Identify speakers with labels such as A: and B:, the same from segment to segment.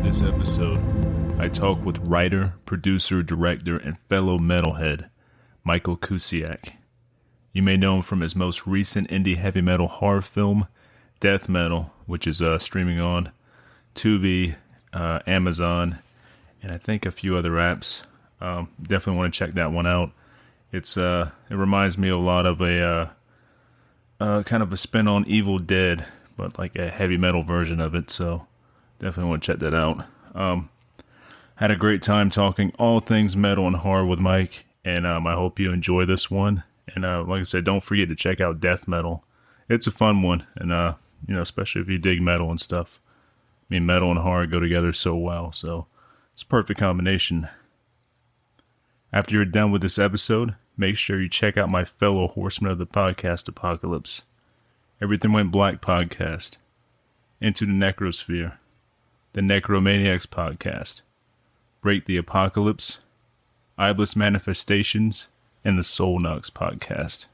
A: this episode, I talk with writer, producer, director, and fellow metalhead, Michael Kuciak. You may know him from his most recent indie heavy metal horror film, Death Metal, which is streaming on Tubi, Amazon, and I think a few other apps. Definitely want to check that one out. It reminds me a lot of a kind of a spin on Evil Dead, but like a heavy metal version of it. So definitely want to check that out. Had a great time talking all things metal and horror with Mike, and I hope you enjoy this one. And like I said, don't forget to check out Death Metal. It's a fun one, and especially if you dig metal and stuff. I mean, metal and horror go together so well, so it's a perfect combination. After you're done with this episode, make sure you check out my fellow horsemen of the podcast apocalypse, Everything Went Black podcast, Into the Necrosphere, the Necromaniacs podcast, Break the Apocalypse, Iblis Manifestations, and the Soul Knocks podcast.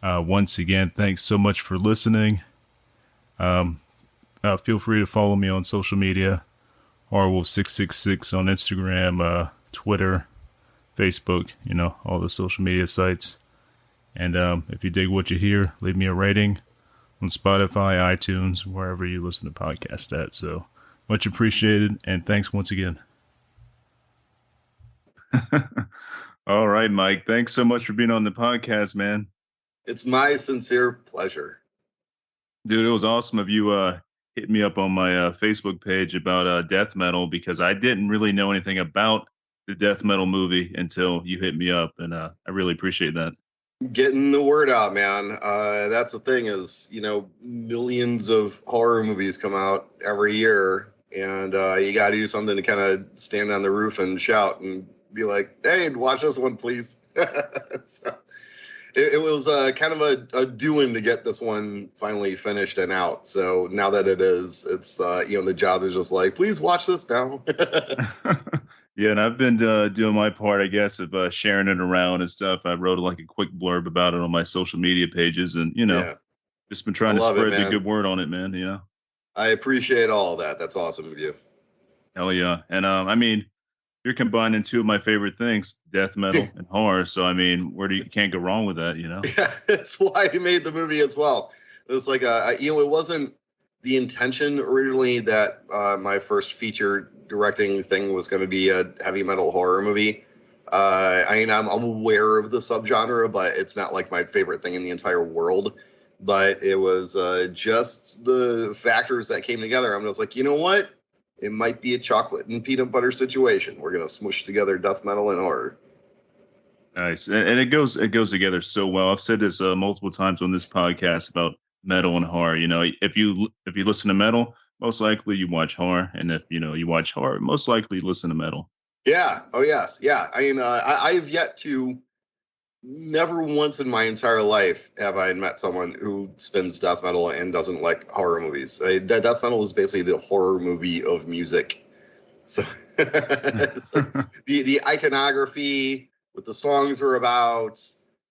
A: Once again, thanks so much for listening. Feel free to follow me on social media, Horrorwolf666 on Instagram, Twitter, Facebook, all the social media sites. And if you dig what you hear, leave me a rating on Spotify, iTunes, wherever you listen to podcasts at. So much appreciated, and thanks once again. All right, Mike. Thanks so much for being on the podcast, man.
B: It's my sincere pleasure.
A: Dude, it was awesome of you hitting me up on my Facebook page about Death Metal, because I didn't really know anything about the Death Metal movie until you hit me up, and I really appreciate that.
B: Getting the word out, man. That's the thing is, millions of horror movies come out every year, and you got to do something to kind of stand on the roof and shout and be like, hey, watch this one, please. So it was kind of a doing to get this one finally finished and out. So now that it's the job is just like, please watch this now.
A: Yeah, and I've been doing my part, I guess, of sharing it around and stuff. I wrote like a quick blurb about it on my social media pages, and just been trying to spread the good word on it, man.
B: I appreciate all of that. That's awesome of you.
A: Hell yeah. And I mean, you're combining two of my favorite things, death metal and horror. So I mean, you can't go wrong with that,
B: Yeah, that's why I made the movie as well. It was like it wasn't the intention originally that my first feature directing thing was going to be a heavy metal horror movie. I'm aware of the subgenre, but it's not like my favorite thing in the entire world. But it was just the factors that came together. I'm just like, you know what? It might be a chocolate and peanut butter situation. We're going to smush together death metal and horror.
A: Nice. And it goes together so well. I've said this multiple times on this podcast about metal and horror. If you listen to metal, most likely you watch horror. And if, you watch horror, most likely you listen to metal.
B: Yeah. Oh, yes. Yeah. I mean, I've yet to, never once in my entire life have I met someone who spins death metal and doesn't like horror movies. Death metal is basically the horror movie of music. So, the iconography, what the songs are about,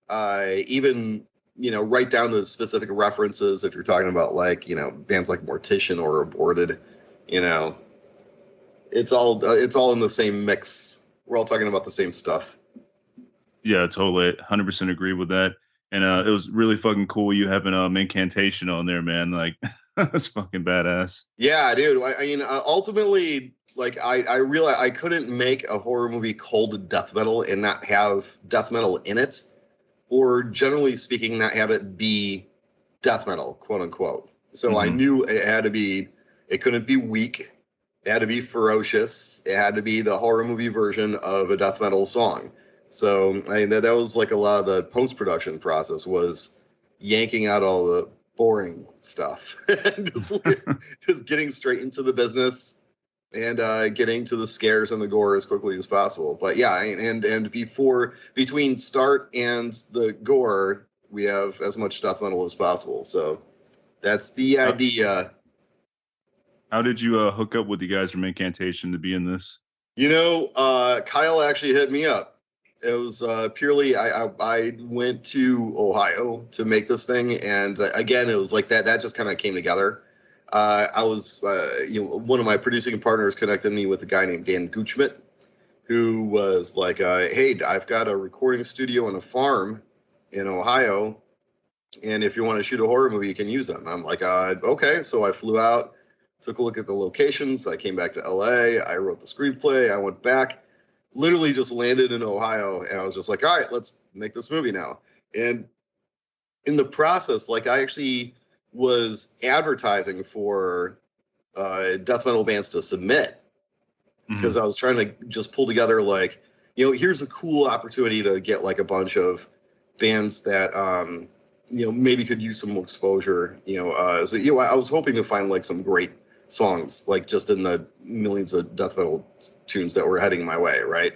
B: even, right down to specific references. If you're talking about bands like Mortician or Aborted, it's all in the same mix. We're all talking about the same stuff.
A: Yeah, totally. 100% agree with that. And it was really fucking cool you having Incantation on there, man. Like, that's fucking badass.
B: Yeah, dude. I mean, ultimately, I realized I couldn't make a horror movie called death metal and not have death metal in it, or generally speaking, not have it be death metal, quote unquote. So I knew it couldn't be weak. It had to be ferocious. It had to be the horror movie version of a death metal song. So that was like a lot of the post-production process was yanking out all the boring stuff, just getting straight into the business and getting to the scares and the gore as quickly as possible. But yeah, and between start and the gore, we have as much death metal as possible. So that's the idea.
A: How did you hook up with the guys from Incantation to be in this?
B: Kyle actually hit me up. It was purely I went to Ohio to make this thing, and again it was like that just kind of came together. I was, one of my producing partners connected me with a guy named Dan Gutschmidt, who was like, hey, I've got a recording studio and a farm in Ohio, and if you want to shoot a horror movie, you can use them. I'm like, okay. So I flew out, took a look at the locations. I came back to LA. I wrote the screenplay. I went back, literally just landed in Ohio, and I was just like, all right, let's make this movie now. And in the process, like I actually was advertising for death metal bands to submit because I was trying to just pull together like, here's a cool opportunity to get like a bunch of bands that maybe could use some exposure. I was hoping to find like some great songs like just in the millions of death metal tunes that were heading my way, right?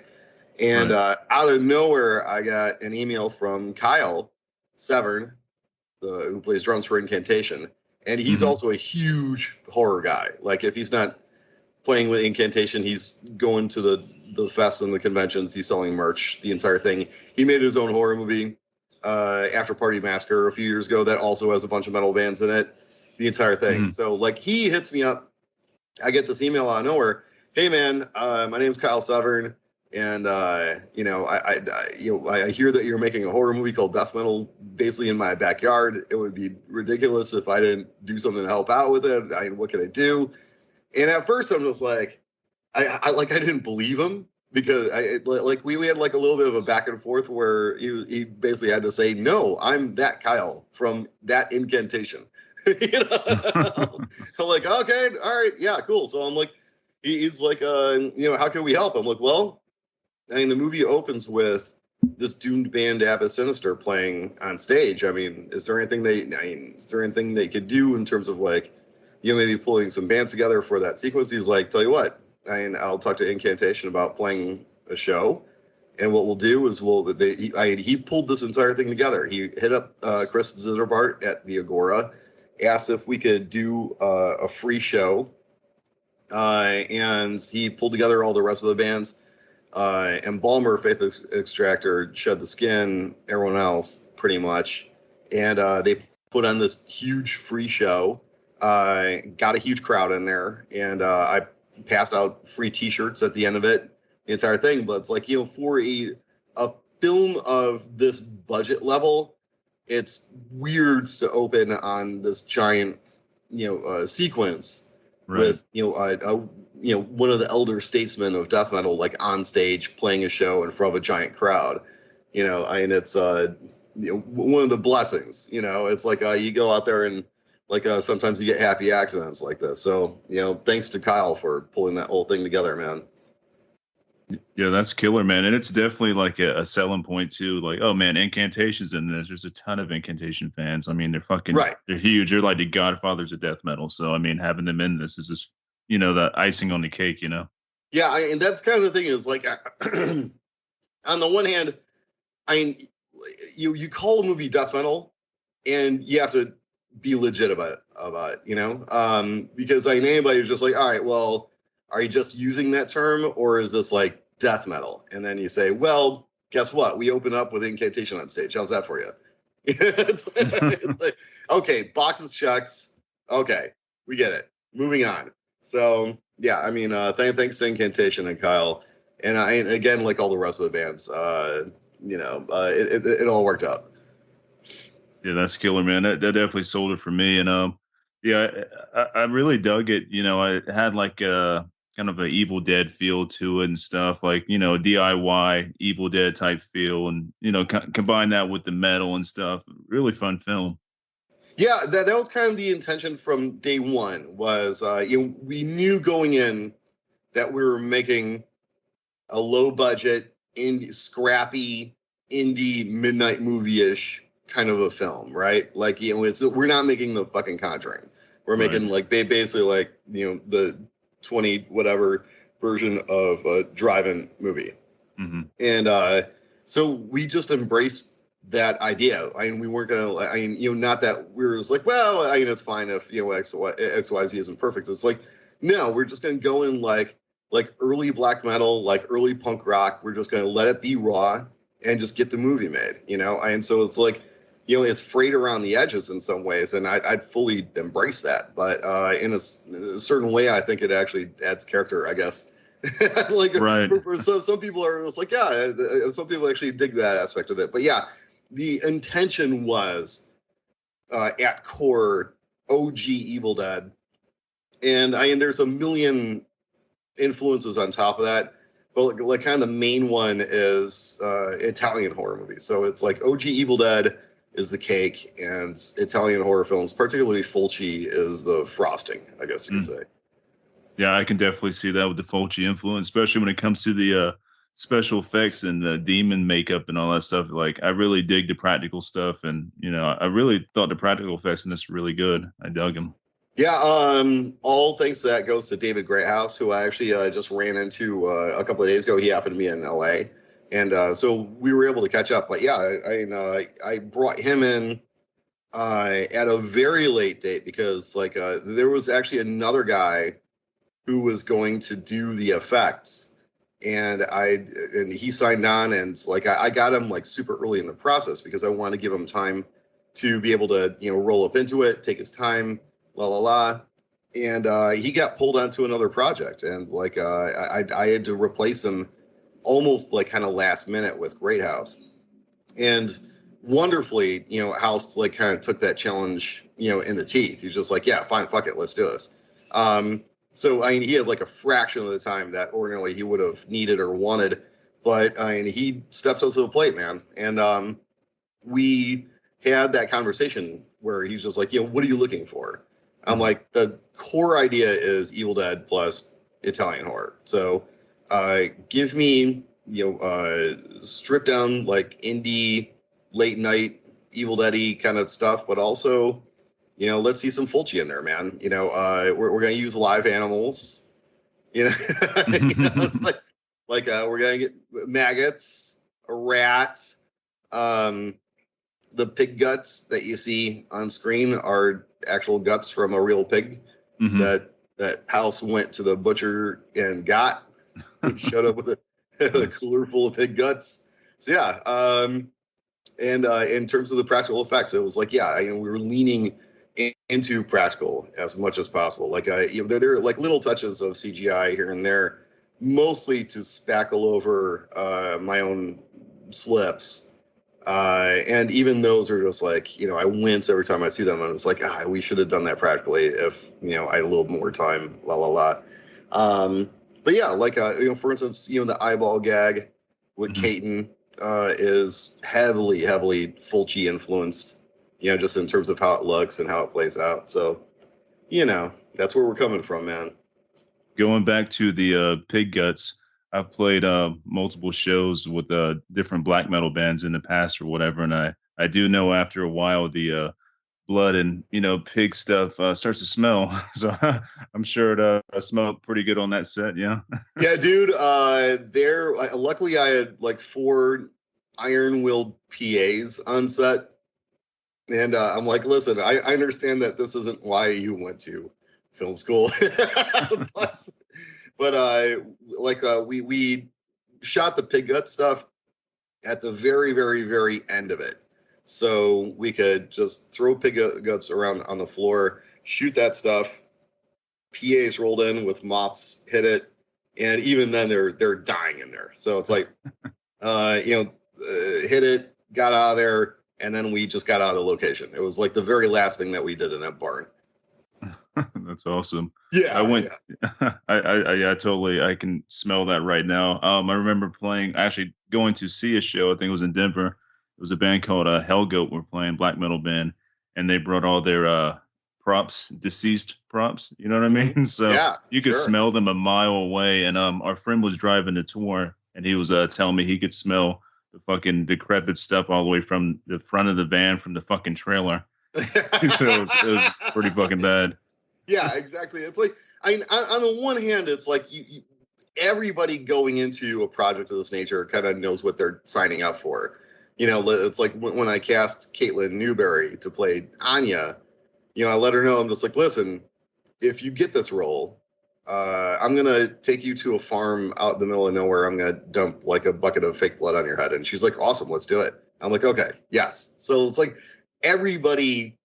B: And out of nowhere, I got an email from Kyle Severn, who plays drums for Incantation, and he's also a huge horror guy. Like if he's not playing with Incantation, he's going to the fests and the conventions. He's selling merch, the entire thing. He made his own horror movie, After Party Massacre, a few years ago that also has a bunch of metal bands in it. The entire thing. So like he hits me up. I get this email out of nowhere. Hey man, my name's Kyle Severn, and I hear that you're making a horror movie called Death Metal, basically in my backyard. It would be ridiculous if I didn't do something to help out with it. What can I do? And at first, I'm just like, I didn't believe him because we had like a little bit of a back and forth where he basically had to say, no, I'm that Kyle from that Incantation. I'm like, okay, all right, yeah, cool. So I'm like, he's like, how can we help? I'm like, well, I mean, the movie opens with this doomed band Abbas Sinister playing on stage. I mean, is there anything they could do in terms of like, maybe pulling some bands together for that sequence? He's like, tell you what, I'll talk to Incantation about playing a show. And what we'll do is he pulled this entire thing together. He hit up Chris Zitterbart at the Agora, asked if we could do a free show. And he pulled together all the rest of the bands. And Balmer, Faith Extractor, Shed the Skin, everyone else, pretty much. And they put on this huge free show. Got a huge crowd in there. And I passed out free T-shirts at the end of it, the entire thing. But it's like, for a film of this budget level, it's weird to open on this giant, sequence with, one of the elder statesmen of death metal, like on stage playing a show in front of a giant crowd. It's, one of the blessings, it's like, you go out there and like, sometimes you get happy accidents like this. So, thanks to Kyle for pulling that whole thing together, man.
A: Yeah, that's killer, man. And it's definitely like a selling point too. Like, oh man, Incantation's in this. There's a ton of Incantation fans. I mean, they're huge. They're like the godfathers of death metal. So, I mean, having them in this is just, the icing on the cake,
B: Yeah, and that's kind of the thing is like, on the one hand, you call a movie death metal, and you have to be legit about it, because anybody who's just like, all right, well, are you just using that term, or is this like death metal? And then you say, well, guess what? We open up with Incantation on stage. How's that for you? it's like, okay, boxes checks. Okay, we get it. Moving on. So yeah, I mean, thanks to Incantation and Kyle, and again, like all the rest of the bands, it all worked out.
A: Yeah, that's killer, man. That definitely sold it for me. And I really dug it. I had like a kind of an Evil Dead feel to it and stuff, like DIY Evil Dead type feel, and combine that with the metal and stuff. Really fun film.
B: Yeah, that was kind of the intention from day one. Was we knew going in that we were making a low budget, scrappy indie midnight movie-ish kind of a film, right? Like, we're not making the fucking Conjuring. We're making like basically like, the 20 whatever version of a drive-in movie. And so we just embraced that idea. We weren't gonna, not that we were just like, well, it's fine if, XYZ isn't perfect. It's like, no, we're just gonna go in like early black metal, like early punk rock. We're just gonna let it be raw and just get the movie made, And so it's like, it's frayed around the edges in some ways, and I'd fully embrace that. But in a certain way, I think it actually adds character, I guess. Like
A: Right.
B: so some people are just like, yeah, some people actually dig that aspect of it. But yeah, the intention was at core OG Evil Dead, and I mean, there's a million influences on top of that. But like kind of the main one is Italian horror movies. So it's like OG Evil Dead is the cake, and Italian horror films, particularly Fulci, is the frosting, I guess you could say.
A: Yeah, I can definitely see that with the Fulci influence, especially when it comes to the special effects and the demon makeup and all that stuff. Like, I really dig the practical stuff, and I really thought the practical effects in this were really good. I dug them.
B: Yeah, all thanks to that goes to David Greathouse, who I actually just ran into a couple of days ago. He happened to be in LA, and so we were able to catch up. But yeah, I brought him in at a very late date because like there was actually another guy who was going to do the effects, and he signed on, and like I got him like super early in the process because I wanted to give him time to be able to roll up into it, take his time, la la la, and he got pulled onto another project, and like I had to replace him almost like kind of last minute with Great House, and wonderfully, House like kind of took that challenge, in the teeth. He's just like, yeah, fine, fuck it, let's do this. So I mean, he had like a fraction of the time that ordinarily he would have needed or wanted, but I mean, he stepped up to the plate, man, and we had that conversation where he's just like, what are you looking for? I'm like, the core idea is Evil Dead plus Italian horror. So give me, stripped down like indie, late night, Evil Dead-y kind of stuff, but also, let's see some Fulci in there, man. We're going to use live animals. It's like we're going to get maggots, a rat, the pig guts that you see on screen are actual guts from a real pig that House went to the butcher and got. He showed up with a cooler full of pig guts. So yeah, and in terms of the practical effects, it was like, yeah, we were leaning into practical as much as possible. Like there are like little touches of CGI here and there, mostly to spackle over my own slips. And even those are just like, I wince every time I see them. And it's like, we should have done that practically if, I had a little more time, la, la, la. But yeah, like, for instance, the eyeball gag with Caton is heavily, heavily Fulci influenced, just in terms of how it looks and how it plays out. So, that's where we're coming from, man.
A: Going back to the pig guts, I've played multiple shows with different black metal bands in the past or whatever, and I do know after a while the blood and pig stuff starts to smell. So I'm sure it smelled pretty good on that set. Yeah.
B: Yeah, dude. Luckily I had like 4 iron-willed PAs on set, and I'm like, listen, I understand that this isn't why you went to film school, but we shot the pig gut stuff at the very, very, very end of it. So we could just throw pig guts around on the floor, shoot that stuff. PAs rolled in with mops, hit it, and even then they're dying in there. So it's like, hit it, got out of there, and then we just got out of the location. It was like the very last thing that we did in that barn.
A: That's awesome.
B: Yeah,
A: I went. Yeah. I totally. I can smell that right now. I remember actually going to see a show. I think it was in Denver. It was a band called Hellgoat. We're playing black metal band, and they brought all their props, deceased props. You know what I mean? So
B: yeah,
A: you could smell them a mile away. And our friend was driving the tour, and he was telling me he could smell the fucking decrepit stuff all the way from the front of the van, from the fucking trailer. So it was pretty fucking bad.
B: Yeah, exactly. It's like, on the one hand, it's like everybody going into a project of this nature kind of knows what they're signing up for. It's like when I cast Caitlin Newberry to play Anya, I let her know, I'm just like, listen, if you get this role, I'm going to take you to a farm out in the middle of nowhere. I'm going to dump like a bucket of fake blood on your head. And she's like, awesome, let's do it. I'm like, okay, yes. So it's like, everybody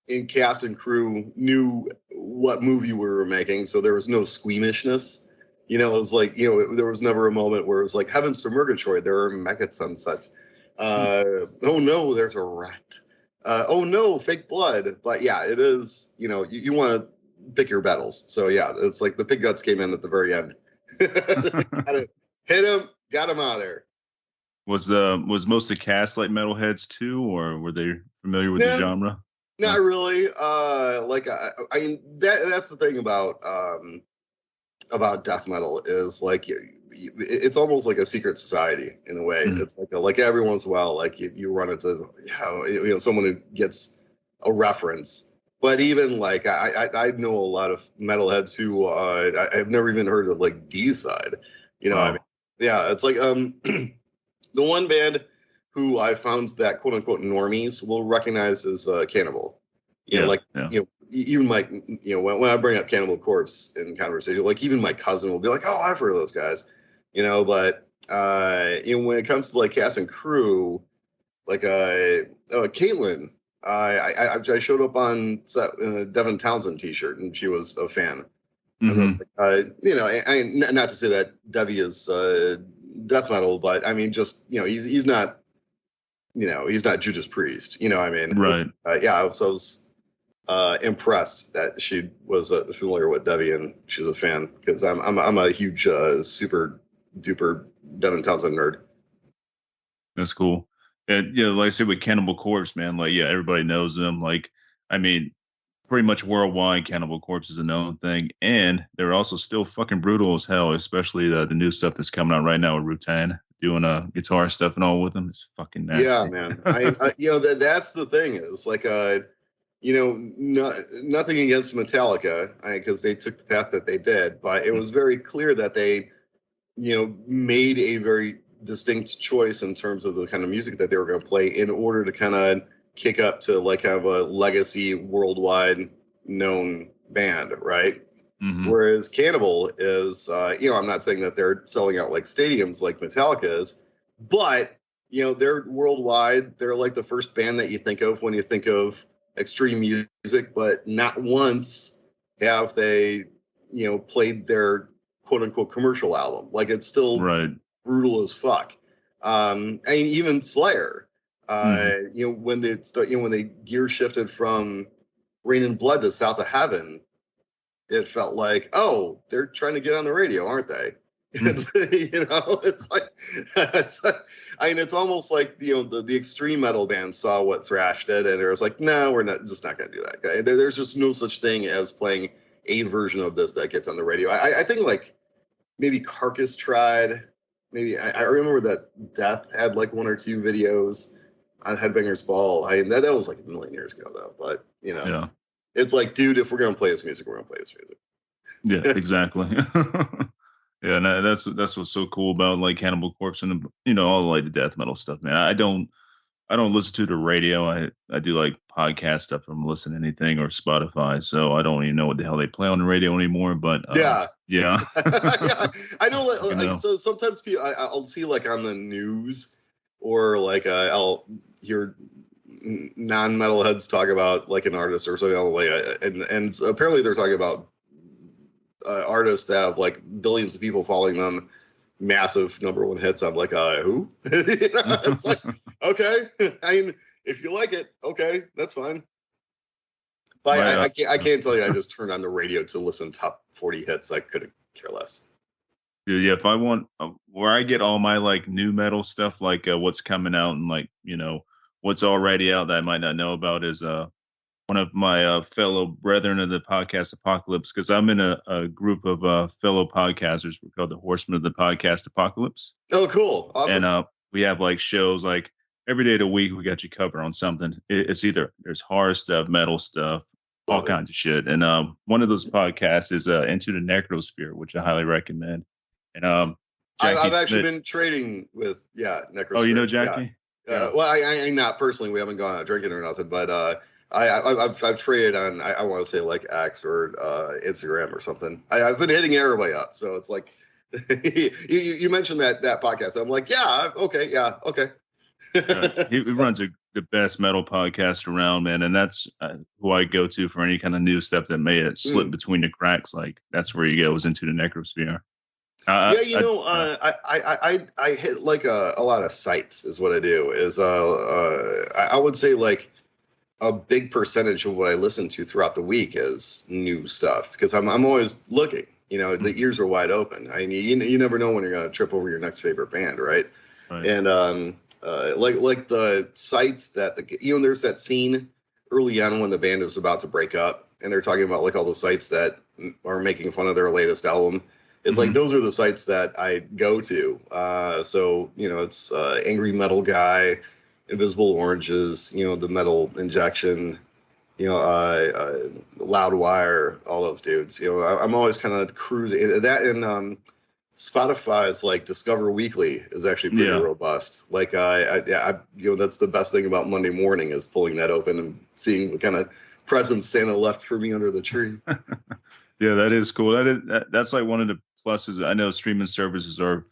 B: in cast and crew knew what movie we were making, so there was no squeamishness. You know, it was like, you know, there was never a moment where it was like, heavens to Murgatroyd, there are maggots on set. Oh no, there's a rat. Oh no, fake blood. But yeah, it is, you know, you want to pick your battles. So yeah, it's like the pig guts came in at the very end. Gotta hit him, got him out of there.
A: Was most of the cast like metalheads too, or were they familiar with the
B: Yeah,
A: genre?
B: not really. Like I mean, that's the thing about death metal is like it's almost like a secret society in a way.
A: Mm.
B: It's like every once in a while, like you run into you know someone who gets a reference. But even like I know a lot of metalheads who I've never even heard of like D side. You know, what I mean,
A: Wow.
B: yeah, it's like the one band who I found that quote unquote normies will recognize as Cannibal. You know,
A: Yeah.
B: like
A: Yeah.
B: you know, even my you know when I bring up Cannibal Corpse in conversation, like even my cousin will be like, "Oh, I've heard of those guys," you know. But you know, when it comes to like cast and crew, like Caitlin, I showed up on set in a Devin Townsend T-shirt, and she was a fan. And I was
A: Hmm.
B: like, you know, not to say that Debbie is death metal, but I mean, just you know, he's not, you know, he's not Judas Priest. You know, what I mean,
A: Right.
B: yeah, I was impressed that she was familiar with Debbie and she's a fan because I'm a huge super duper Devin Townsend nerd.
A: That's cool. And yeah, like I said with Cannibal Corpse, man, like yeah, everybody knows them. Like, I mean, pretty much worldwide, Cannibal Corpse is a known thing, and they're also still fucking brutal as hell. Especially the new stuff that's coming out right now with Rutan doing guitar stuff and all with them. It's fucking
B: Yeah,
A: nasty.
B: man. I you know that's the thing is like you know nothing against Metallica because they took the path that they did, but it was very clear that they you know made a very distinct choice in terms of the kind of music that they were going to play in order to kind of kick up to like have a legacy worldwide known band, right?
A: Hmm.
B: Whereas Cannibal is, you know, I'm not saying that they're selling out like stadiums like Metallica is, but you know, they're worldwide. They're like the first band that you think of when you think of extreme music, but not once have they, you know, played their quote unquote commercial album. Like it's still
A: Right.
B: brutal as fuck. And even Slayer,
A: Hmm.
B: you know, when they start, you know, when they gear shifted from Rain and Blood to South of Heaven, it felt like, oh, they're trying to get on the radio, aren't they?
A: Mm.
B: You know, it's like, I mean, it's almost like you know the extreme metal band saw what thrash did, and it was like, no, we're not just not going to do that. Okay? There's just no such thing as playing a version of this that gets on the radio. I think like maybe Carcass tried. Maybe I remember that Death had like one or two videos on Headbangers Ball. I mean, that was like a million years ago though. But you know,
A: Yeah.
B: it's like, dude, if we're gonna play this music, we're gonna play this
A: Yeah.
B: music.
A: Exactly. Yeah, and that's what's so cool about like Cannibal Corpse and all like the death metal stuff, man. I don't listen to the radio. I do like podcast stuff. I'm listening to anything or Spotify, so I don't even know what the hell they play on the radio anymore. But
B: Yeah.
A: yeah,
B: Yeah, I know.
A: you
B: Like,
A: know,
B: so sometimes people, I'll see like on the news, or like I'll hear non-metalheads talk about like an artist or something like, and apparently they're talking about artists that have like billions of people following them, massive number one hits. I'm like, who? You know, it's like, okay, I mean, if you like it, okay, that's fine. But
A: my
B: I can't tell you. I just turned on the radio to listen to top 40 hits. I couldn't care less.
A: yeah, if I want where I get all my like new metal stuff, like what's coming out and like what's already out that I might not know about is one of my fellow brethren of the podcast Apocalypse, because I'm in a group of fellow podcasters. We're called the Horsemen of the Podcast Apocalypse,
B: Oh, cool,
A: and
B: awesome,
A: we have like shows like every day of the week we got you covered on something. It's either there's horror stuff, metal stuff, all
B: love it.
A: kinds of shit. And one of those podcasts is Into the Necrosphere, which I highly recommend. And Jackie
B: I've actually
A: Smith.
B: been trading with
A: Oh, you know
B: Necrosphere. Yeah,
A: Jackie? Yeah.
B: well, I not personally. We haven't gone out drinking or nothing, but I've traded on. I want to say like X or Instagram or something. I've been hitting everybody up, so it's like you mentioned that podcast. I'm like, yeah, okay, yeah, okay.
A: He runs a the best metal podcast around, man, and that's who I go to for any kind of new stuff that may have slipped
B: Mm.
A: between the cracks. Like that's where you go is into the necrosphere.
B: Yeah,
A: Yeah.
B: I hit like a lot of sites is what I do. Is I would say like a big percentage of what I listen to throughout the week is new stuff because I'm always looking. The
A: Mhm.
B: ears are wide open. I mean, you never know when you're gonna trip over your next favorite band, right?
A: Right.
B: And like the sites that there's that scene early on when the band is about to break up, and they're talking about like all the sites that are making fun of their latest album. It's like
A: Hmm.
B: those are the sites that I go to. So it's Angry Metal Guy, Invisible Oranges, the Metal Injection, Loudwire, all those dudes. I'm always kind of cruising that, and Spotify's like Discover Weekly is actually pretty
A: Yeah.
B: robust. Like that's the best thing about Monday morning is pulling that open and seeing what kind of presents Santa left for me under the tree.
A: Yeah, that is cool. That's like one of the pluses. I know streaming services are,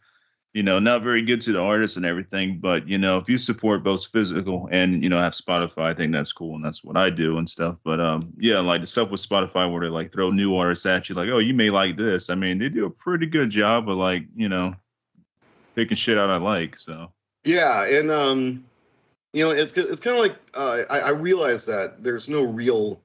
A: not very good to the artists and everything, but if you support both physical and have Spotify, I think that's cool, and that's what I do and stuff. But yeah, like the stuff with Spotify where they like throw new artists at you, like, oh, you may like this. I mean, they do a pretty good job of like, picking shit out I like. So
B: Yeah, and it's kind of like I realize that there's no real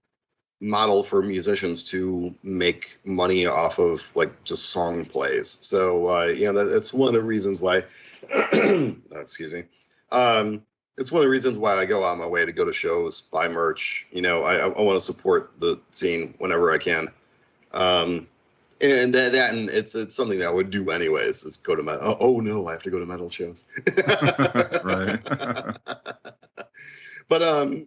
B: model for musicians to make money off of like just song plays. So that's one of the reasons why. Excuse me. It's one of the reasons why I go out my way to go to shows, buy merch. I want to support the scene whenever I can. Um, and and it's something that I would do anyways. Is go to metal. Oh no, I have to go to metal shows.
A: right.
B: But oh,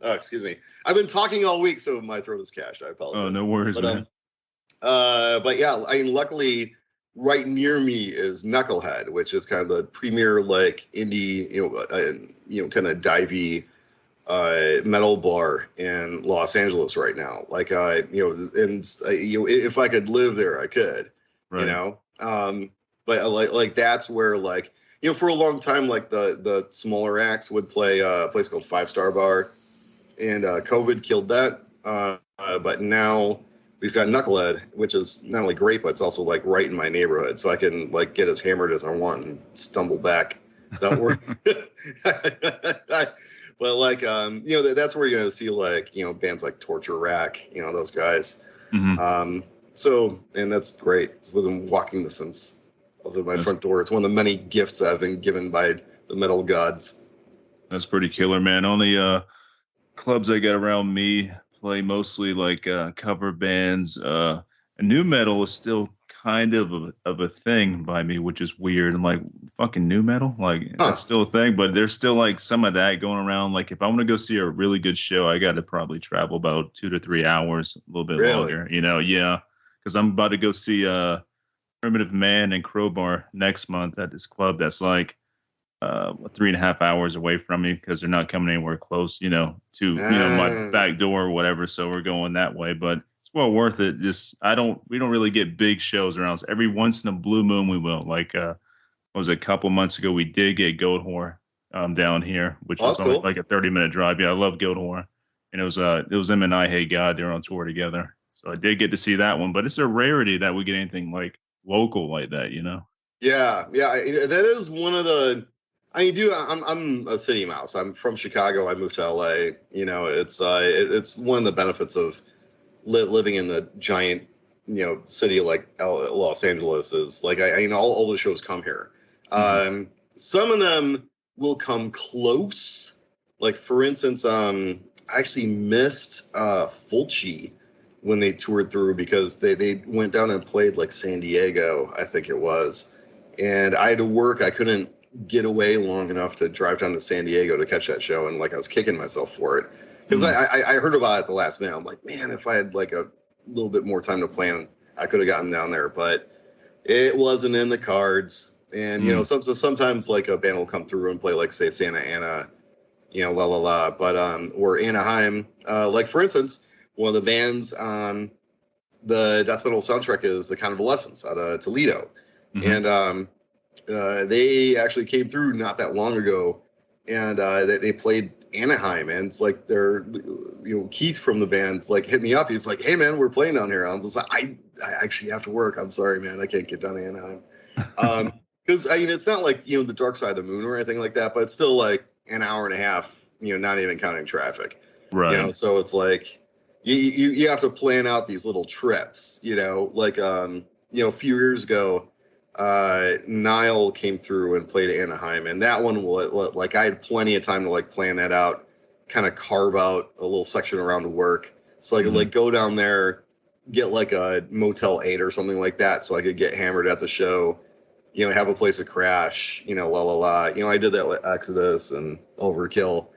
B: excuse me. I've been talking all week, so my throat is cashed. I
A: Oh,
B: apologize.
A: no worries,
B: But
A: man.
B: but yeah, I mean, luckily, right near me is Knucklehead, which is kind of the premier like indie, kind of divey metal bar in Los Angeles right now. Like and if I could live there, I could, you
A: Right.
B: know. But like that's where like for a long time like the smaller acts would play a place called Five Star Bar, and COVID killed that. But now we've got Knucklehead, which is not only great, but it's also like right in my neighborhood, so I can like get as hammered as I want and stumble back without worry. But like that's where you're gonna see like bands like Torture Rack, those guys.
A: Hmm.
B: So and that's great within walking distance of my
A: That's
B: front door. It's one of the many gifts I've been given by the metal gods.
A: that's pretty killer, man. Only clubs I got around me play mostly like cover bands. And new metal is still kind of a thing by me, which is weird. I'm like, fucking new metal, like that's
B: Huh?
A: still a thing, but there's still like some of that going around. Like if I want to go see a really good show, I got to probably travel about 2 to 3 hours, a little bit
B: Really?
A: longer. Yeah, because I'm about to go see Primitive Man and Crowbar next month at this club that's like 3.5 hours away from me because they're not coming anywhere close, to my
B: Ah.
A: back door or whatever. So we're going that way, but it's well worth it. Just we don't really get big shows around. So every once in a blue moon we will. Like what was it, a couple months ago we did get Goat Whore down here, which
B: Oh,
A: was
B: that's
A: only
B: cool.
A: like a 30-minute drive. Yeah, I love Goat Whore, and it was them and I Hate God. They were on tour together, so I did get to see that one. But it's a rarity that we get anything like local like that.
B: Yeah, yeah. That is one of the. I mean, dude, I'm a city mouse. I'm from Chicago. I moved to LA. It's one of the benefits of living in the giant, city like Los Angeles is like all the shows come here.
A: Hmm.
B: Some of them will come close. Like for instance, I actually missed Fulci when they toured through because they went down and played like San Diego, I think it was, and I had to work. I couldn't get away long enough to drive down to San Diego to catch that show, and like I was kicking myself for it because
A: Hmm.
B: I heard about it at the last minute. I'm like, man, if I had like a little bit more time to plan, I could have gotten down there, but it wasn't in the cards. And
A: Hmm.
B: sometimes like a band will come through and play like say Santa Ana, la la la, but or Anaheim. Like for instance, one of the bands on the death metal soundtrack is the Convalescence out of Toledo,
A: Hmm.
B: and they actually came through not that long ago and they played Anaheim, and it's like they're, Keith from the band like hit me up. He's like, "Hey man, we're playing down here." I'm just like, I actually have to work. I'm sorry, man, I can't get down to Anaheim. Because I mean, it's not like the Dark Side of the Moon or anything like that, but it's still like an hour and a half, not even counting traffic.
A: Right.
B: So it's like you have to plan out these little trips. Like a few years ago, Nile came through and played Anaheim, and that one like I had plenty of time to like plan that out, kind of carve out a little section around work, so I could like go down there, get like a Motel 8 or something like that, so I could get hammered at the show. Have a place to crash, la la la. I did that with Exodus and Overkill.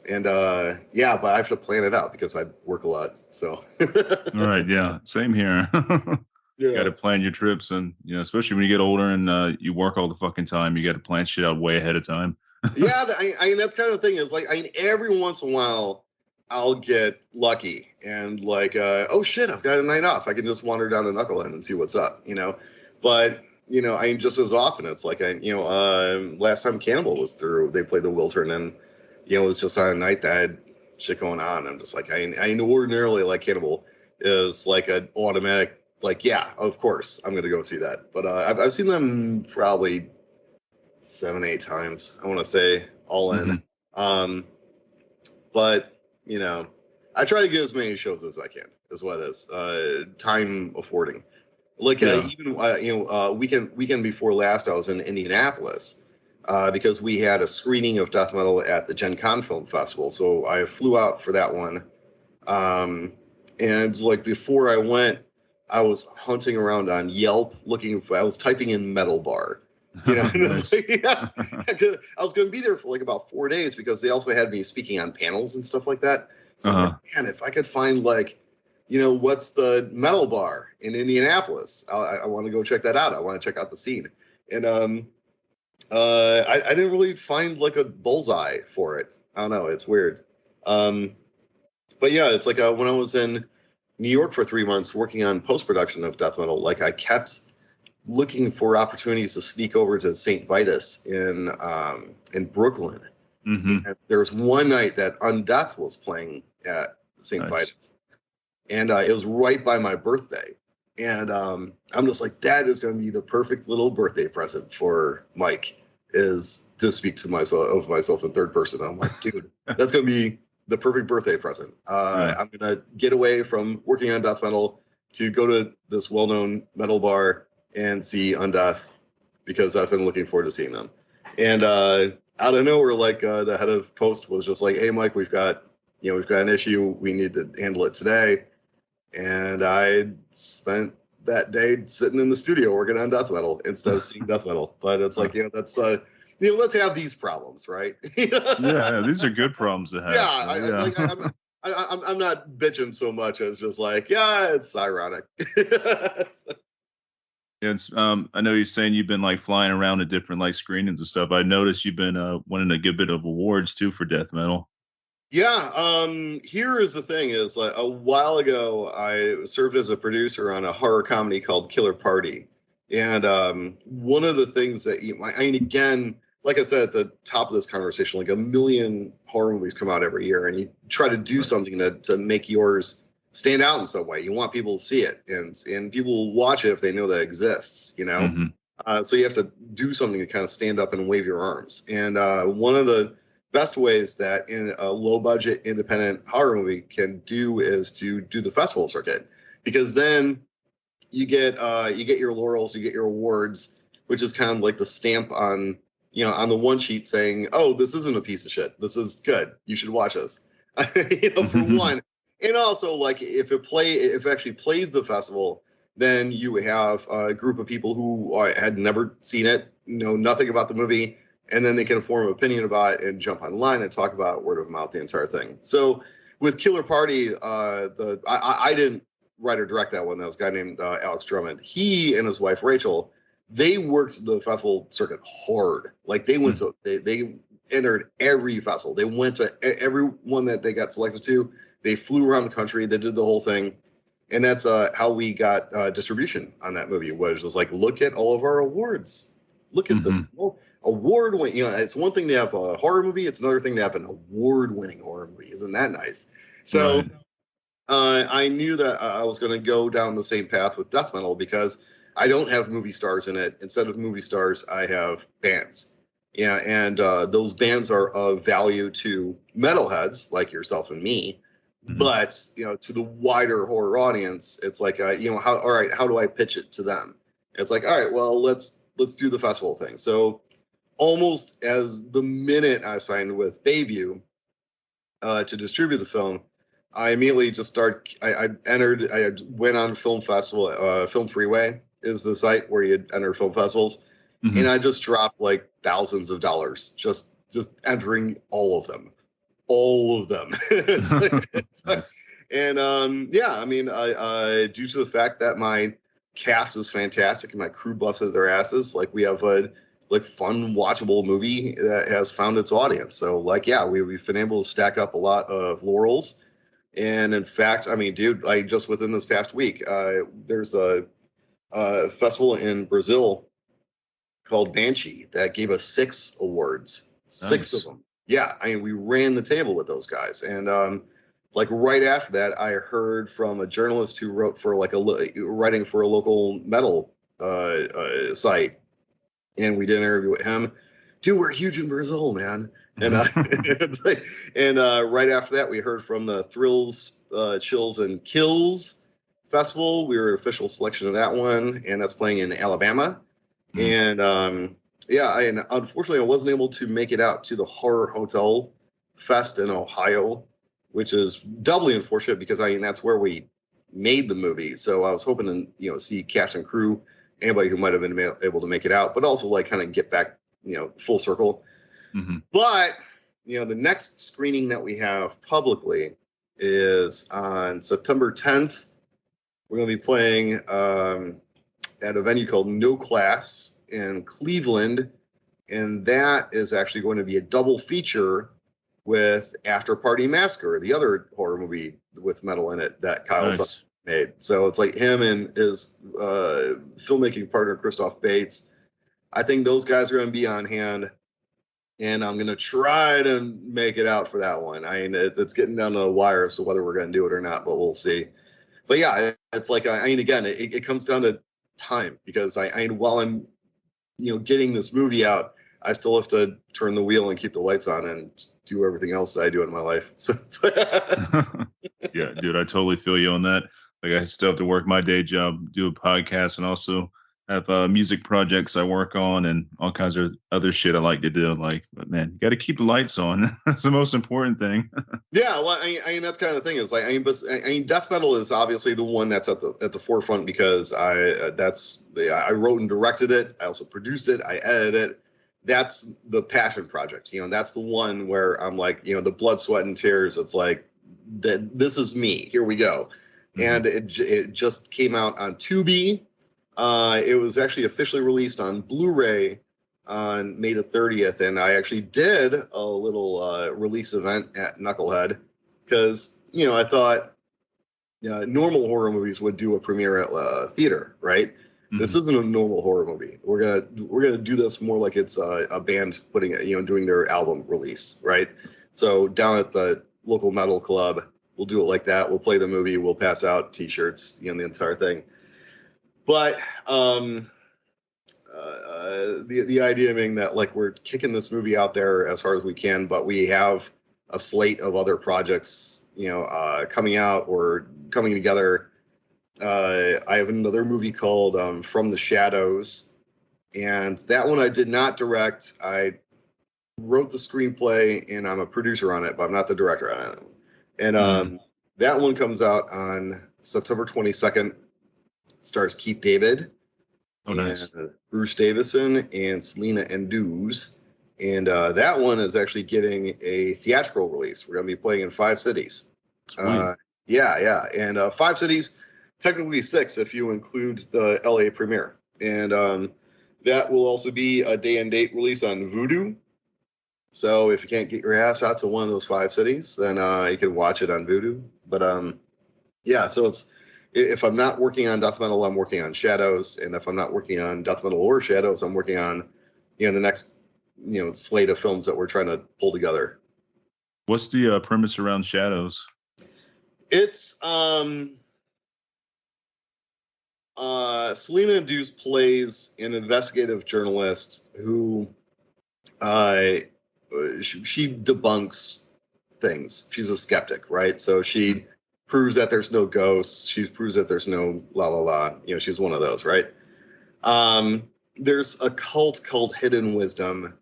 B: And but I have to plan it out because I work a lot. So
A: All right, yeah. Same here.
B: yeah.
A: Got to plan your trips, and especially when you get older and you work all the fucking time, you got to plan shit out way ahead of time.
B: Yeah, I mean that's kind of the thing is like every once in a while I'll get lucky and like oh shit, I've got a night off. I can just wander down to Knucklehead and see what's up, But I mean, just as often, it's like last time Cannibal was through, they played the Wiltern, and it was just on a night that had shit going on. I'm just like, I ordinarily like Cannibal is like an automatic, like, yeah, of course I'm gonna go see that. But I've seen them probably 7-8 times, I want to say, all in. But I try to get as many shows as I can, is what it is. Time affording. Like even weekend before last, I was in Indianapolis because we had a screening of death metal at the Gen Con Film Festival. So I flew out for that one, and like before I went, I was hunting around on Yelp I was typing in metal bar.
A: Nice.
B: I was going to be there for like about 4 days because they also had me speaking on panels and stuff like that. So I'm like, man, if I could find like what's the metal bar in Indianapolis? I want to go check that out. I want to check out the scene. And I didn't really find like a bullseye for it. I don't know. It's weird. But yeah, it's like when I was in New York for 3 months working on post-production of death metal, like I kept looking for opportunities to sneak over to St. Vitus in Brooklyn. And there was one night that Undeath was playing at St. Vitus. And it was right by my birthday. And I'm just like, that is going to be the perfect little birthday present for Mike, is to speak to myself in third person. I'm like, dude, that's going to be the perfect birthday present. I'm going to get away from working on death metal to go to this well-known metal bar and see Undeath because I've been looking forward to seeing them. And out of nowhere, like the head of post was just like, hey, Mike, we've got an issue. We need to handle it today. And I spent that day sitting in the studio working on death metal instead of seeing death metal. But it's like, that's the, let's have these problems, right?
A: Yeah, these are good problems to have.
B: Yeah, I'm not bitching so much as just like, yeah, it's ironic.
A: It's I know you're saying you've been like flying around to different like screenings and stuff. I noticed you've been winning a good bit of awards too for death metal.
B: Yeah, here is the thing is like a while ago I served as a producer on a horror comedy called Killer Party. And one of the things that I mean, again, like I said at the top of this conversation, like 1 million horror movies come out every year, and you try to do something to make yours stand out in some way. You want people to see it, and people will watch it if they know that it exists, So you have to do something to kind of stand up and wave your arms. And one of the best ways that in a low budget independent horror movie can do is to do the festival circuit, because then you get your laurels, you get your awards, which is kind of like the stamp on the one sheet saying, oh, this isn't a piece of shit, this is good, you should watch us. For one. And also, like, if it actually plays the festival, then you have a group of people who had never seen it, know nothing about the movie, and then they can form an opinion about it and jump online and talk about word of mouth, the entire thing. So with Killer Party, I didn't write or direct that one. That was a guy named Alex Drummond. He and his wife Rachel, they worked the festival circuit hard. Like they went to they entered every festival. They went to every one that they got selected to. They flew around the country. They did the whole thing. And that's how we got distribution on that movie, was like, look at all of our awards. Look at this. award-winning. It's one thing to have a horror movie; it's another thing to have an award-winning horror movie. Isn't that nice? So
A: Right.
B: I knew that I was going to go down the same path with death metal because I don't have movie stars in it. Instead of movie stars, I have bands. Yeah, and those bands are of value to metalheads like yourself and me,
A: Mm-hmm.
B: but to the wider horror audience, it's like all right, how do I pitch it to them? It's like, all right, well, let's do the festival thing. So almost as the minute I signed with Bayview to distribute the film, I immediately just I went on Film Festival. Film Freeway is the site where you enter film festivals,
A: Mm-hmm.
B: and I just dropped like thousands of dollars just entering all of them.
A: Nice.
B: And yeah, I mean, I due to the fact that my cast is fantastic and my crew busted their asses, like we have a fun watchable movie that has found its audience. So like, yeah, we've been able to stack up a lot of laurels. And in fact, I mean, dude, like just within this past week, there's a festival in Brazil called Banshee that gave us 6 awards, six
A: Nice.
B: of them. Yeah, I mean, we ran the table with those guys, and like right after that, I heard from a journalist who wrote for writing for a local metal site, and we did an interview with him. Dude, we're huge in Brazil, man. And it's like, and right after that, we heard from the Thrills, Chills, and Kills festival. We were official selection of that one, and that's playing in Alabama.
A: Mm.
B: And yeah, and unfortunately, I wasn't able to make it out to the Horror Hotel Fest in Ohio, which is doubly unfortunate because that's where we made the movie. So I was hoping to see cast and crew, anybody who might have been able to make it out, but also like kind of get back full circle.
A: Mm-hmm.
B: But the next screening that we have publicly is on September 10th. We're going to be playing at a venue called No Class in Cleveland, and that is actually going to be a double feature with After Party Massacre, the other horror movie with metal in it that Kyle
A: Nice.
B: made. So it's like him and his filmmaking partner Christoph Bates. I think those guys are going to be on hand, and I'm going to try to make it out for that one. I mean, it's getting down to the wire as to whether we're going to do it or not, but we'll see. But yeah, it's like, I mean, again, it comes down to time, because while I'm getting this movie out, I still have to turn the wheel and keep the lights on and do everything else that I do in my life. So
A: Yeah, dude, I totally feel you on that. Like, I still have to work my day job, do a podcast, and also have music projects I work on and all kinds of other shit I like to do. Like, but man, you got to keep the lights on. That's the most important thing.
B: yeah, well, I mean that's kind of the thing is like, I mean death metal is obviously the one that's at the forefront, because I wrote and directed it. I also produced it. I edited it. That's the passion project. That's the one where I'm like, the blood, sweat, and tears. It's like that. This is me. Here we go.
A: Mm-hmm.
B: And it just came out on Tubi. It was actually officially released on Blu-ray on May the 30th, and I actually did a little release event at Knucklehead, because I thought normal horror movies would do a premiere at theater, right?
A: Mm-hmm.
B: This isn't a normal horror movie. We're gonna do this more like it's a band putting doing their album release, right? So down at the local metal club, we'll do it like that. We'll play the movie. We'll pass out T-shirts, the entire thing. But the idea being that like we're kicking this movie out there as hard as we can, but we have a slate of other projects, coming out or coming together. I have another movie called From the Shadows, and that one I did not direct. I wrote the screenplay and I'm a producer on it, but I'm not the director on it. And that one comes out on September 22nd. It stars Keith David.
A: Oh, nice.
B: And Bruce Davison and Selena Anduz. And that one is actually getting a theatrical release. We're going to be playing in 5 cities. Yeah. And 5 cities, technically 6 if you include the LA premiere. And that will also be a day and date release on Vudu. So if you can't get your ass out to one of those 5 cities, then you can watch it on Vudu. But yeah, so if I'm not working on death metal, I'm working on Shadows, and if I'm not working on death metal or Shadows, I'm working on the next slate of films that we're trying to pull together.
A: What's the premise around Shadows?
B: It's Selena Deuce plays an investigative journalist who she debunks things. She's a skeptic, right? So she proves that there's no ghosts. She proves that there's no la la la. She's one of those, right? There's a cult called Hidden Wisdom,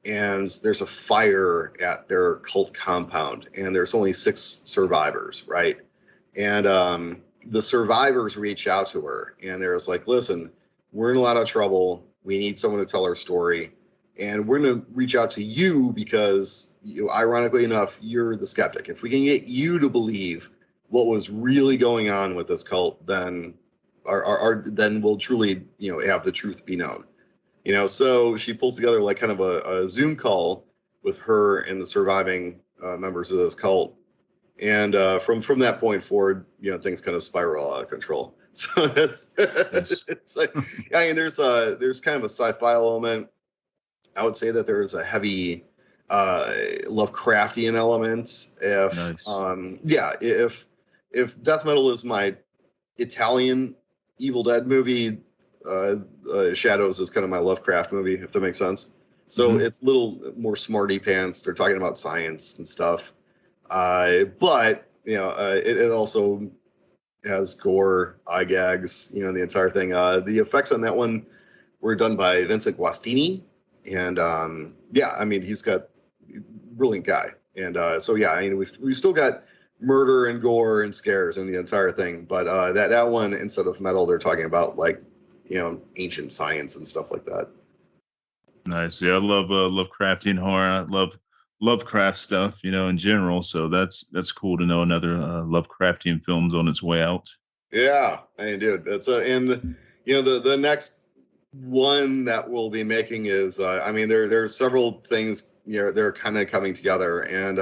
B: and there's a fire at their cult compound, and there's only 6 survivors, right? And the survivors reach out to her, and they're like, listen, we're in a lot of trouble. We need someone to tell our story. And we're going to reach out to you because, ironically enough, you're the skeptic. If we can get you to believe what was really going on with this cult, then then we'll truly, have the truth be known. So she pulls together like kind of a Zoom call with her and the surviving members of this cult. And from that point forward, things kind of spiral out of control. So it's like, there's kind of a sci-fi element. I would say that there's a heavy Lovecraftian element. If death metal is my Italian Evil Dead movie, Shadows is kind of my Lovecraft movie, if that makes sense. So it's a little more smarty pants. They're talking about science and stuff, but it also has gore, eye gags, the entire thing. The effects on that one were done by Vincent Guastini. And he's got brilliant guy. And we've still got murder and gore and scares in the entire thing. But that one, instead of metal, they're talking about like, ancient science and stuff like that.
A: Nice. Yeah, I love Lovecraftian horror. I love Lovecraft stuff, in general. So that's cool to know another Lovecraftian film's on its way out.
B: Yeah, dude, that's the next one that we'll be making is there's several things they're kind of coming together, and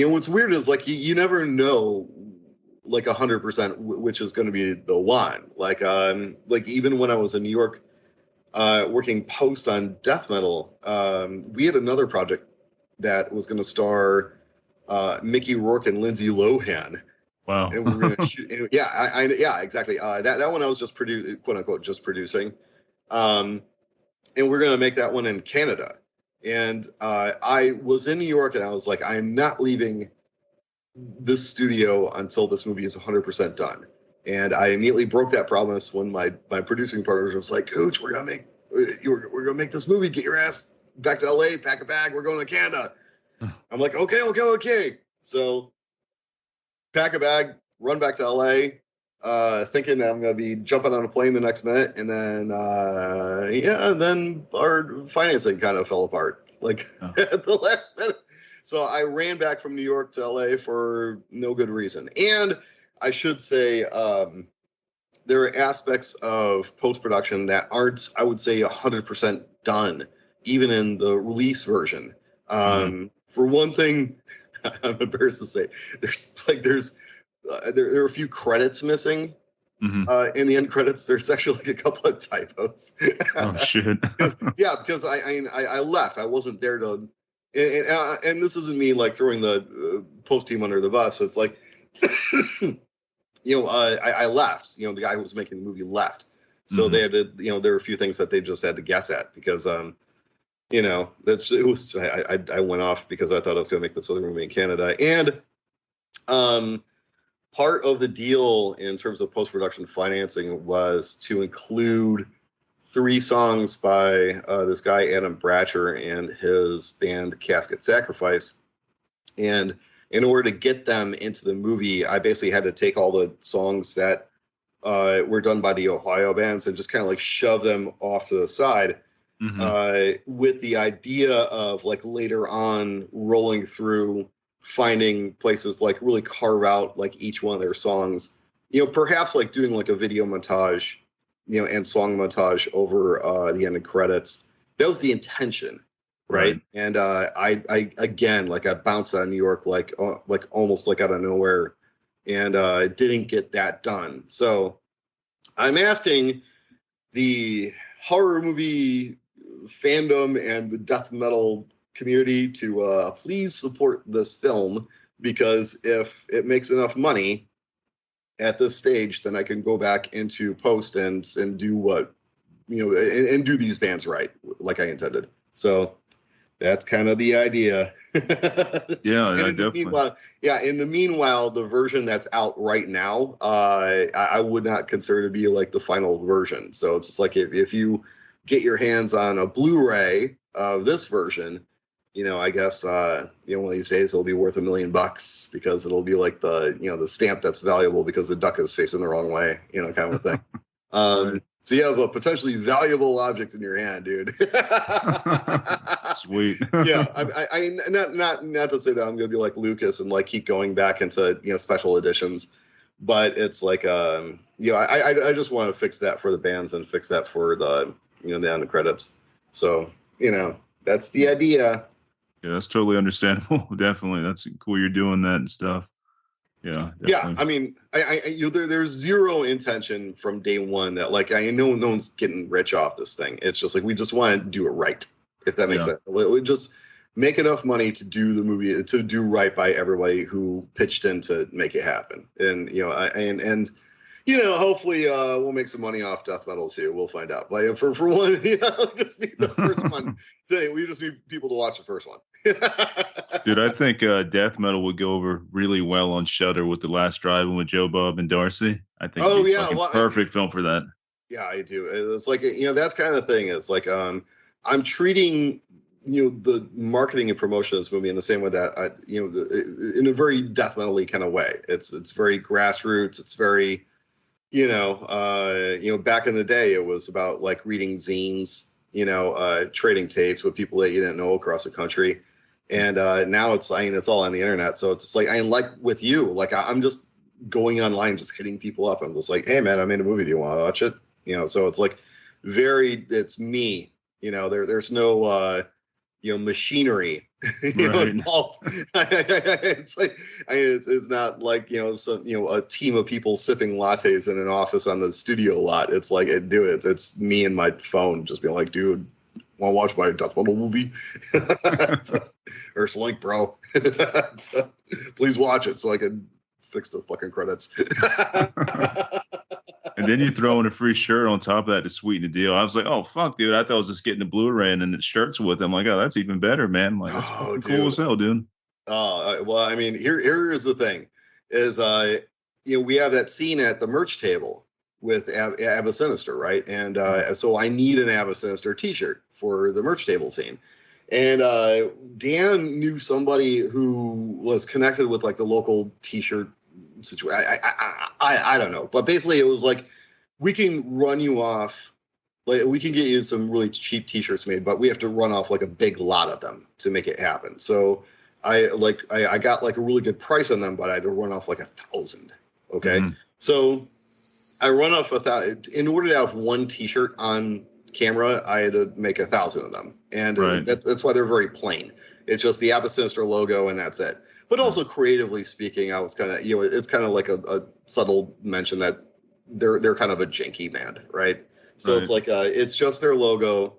B: what's weird is like you never know like 100% which is going to be the one. Like even when I was in New York working post on death metal, we had another project that was going to star Mickey Rourke and Lindsay Lohan.
A: Wow.
B: And we're gonna shoot. Yeah, exactly. That one I was just quote unquote, just producing. And we're gonna make that one in Canada. And I was in New York, and I was like, I'm not leaving this studio until this movie is 100% done. And I immediately broke that promise when my producing partner was like, Coach, we're gonna make this movie. Get your ass back to LA, pack a bag. We're going to Canada. I'm like, okay. So pack a bag, run back to LA, thinking that I'm going to be jumping on a plane the next minute. And then, then our financing kind of fell apart, at the last minute. So I ran back from New York to LA for no good reason. And I should say, there are aspects of post-production that aren't, I would say, 100% done, even in the release version. For one thing, I'm embarrassed to say, there are a few credits missing. In the end credits, there's actually like a couple of typos.
A: Oh shit!
B: because I left. I wasn't there to, and this isn't me like throwing the post team under the bus. It's like, I left. The guy who was making the movie left, so they had to. There were a few things that they just had to guess at because I went off because I thought I was going to make this other movie in Canada. And part of the deal in terms of post-production financing was to include 3 songs by this guy, Adam Bratcher, and his band Casket Sacrifice. And in order to get them into the movie, I basically had to take all the songs that were done by the Ohio bands and just kind of like shove them off to the side. With the idea of like later on rolling through, finding places like really carve out like each one of their songs, perhaps like doing like a video montage, and song montage over the ending credits. That was the intention, right? And I again, like I bounced out of New York like almost like out of nowhere, and didn't get that done. So I'm asking the horror movie fandom and the death metal community to please support this film, because if it makes enough money at this stage, then I can go back into post and do what, and do these bands right, like I intended. So that's kind of the idea.
A: Yeah,
B: And
A: I
B: in the
A: definitely.
B: meanwhile, the version that's out right now, I would not consider to be like the final version. So it's just like if you get your hands on a Blu-ray of this version, I guess one of these days it'll be worth $1 million, because it'll be like the stamp that's valuable because the duck is facing the wrong way, kind of a thing.
A: Right.
B: So you have a potentially valuable object in your hand, dude.
A: Sweet.
B: Yeah, I not to say that I'm gonna be like Lucas and like keep going back into special editions, but it's like I just want to fix that for the bands and fix that for the the end credits. So that's the idea.
A: Yeah, that's totally understandable. Definitely, that's cool. You're doing that and stuff. Yeah,
B: Yeah,
A: definitely.
B: I mean, there's zero intention from day one that like I know no one's getting rich off this thing. It's just like we just want to do it right, if that makes
A: Yeah,
B: sense. We just make enough money to do the movie, to do right by everybody who pitched in to make it happen. And hopefully we'll make some money off death metal too. We'll find out. But for one, we just need the first one. We just need people to watch the first one.
A: dude, I think death metal would go over really well on Shudder with The Last Drive-In with Joe Bob and Darcy. I think it'd
B: Oh
A: be
B: yeah,
A: fucking
B: well,
A: perfect film for that.
B: yeah, I do. It's like that's kind of the thing. It's like I'm treating the marketing and promotion of this movie in the same way that in a very death metal-y kind of way. It's very grassroots. It's very back in the day it was about like reading zines, trading tapes with people that you didn't know across the country, and now it's it's all on the internet. So it's just like like with you, like I'm just going online, just hitting people up. I'm just like, hey man, I made a movie. Do you want to watch it? So it's like it's me. There's no machinery
A: Right.
B: involved. It's like it's not like a team of people sipping lattes in an office on the studio lot. It's like it's me and my phone just being like, dude, want to watch my death metal movie? Or link, bro. So, please watch it so I can fix the fucking credits.
A: And then you throw in a free shirt on top of that to sweeten the deal. I was like, oh fuck, dude, I thought I was just getting the Blu-ray and then the shirts with it. I'm like, oh, that's even better, man. Like that's
B: Oh,
A: fucking cool as
B: dude.
A: hell, dude.
B: Well, I mean, here's the thing: is we have that scene at the merch table with Abba Sinister, right? And so I need an Abba Sinister T-shirt for the merch table scene. And Dan knew somebody who was connected with like the local T-shirt situation. I don't know, but basically it was like we can run you off. Like we can get you some really cheap T-shirts made, but we have to run off like a big lot of them to make it happen. So I got like a really good price on them, but I had to run off like 1,000. Okay,
A: Mm-hmm.
B: so I run off 1,000 in order to have one T-shirt on camera. I had to make 1,000 of them, and
A: Right.
B: that's why they're very plain. It's just the Apple Sinister logo, and that's it. But
A: Yeah.
B: also creatively speaking, I was kind of it's kind of like a subtle mention that they're kind of a janky band, right? So it's
A: Right.
B: like it's just their logo.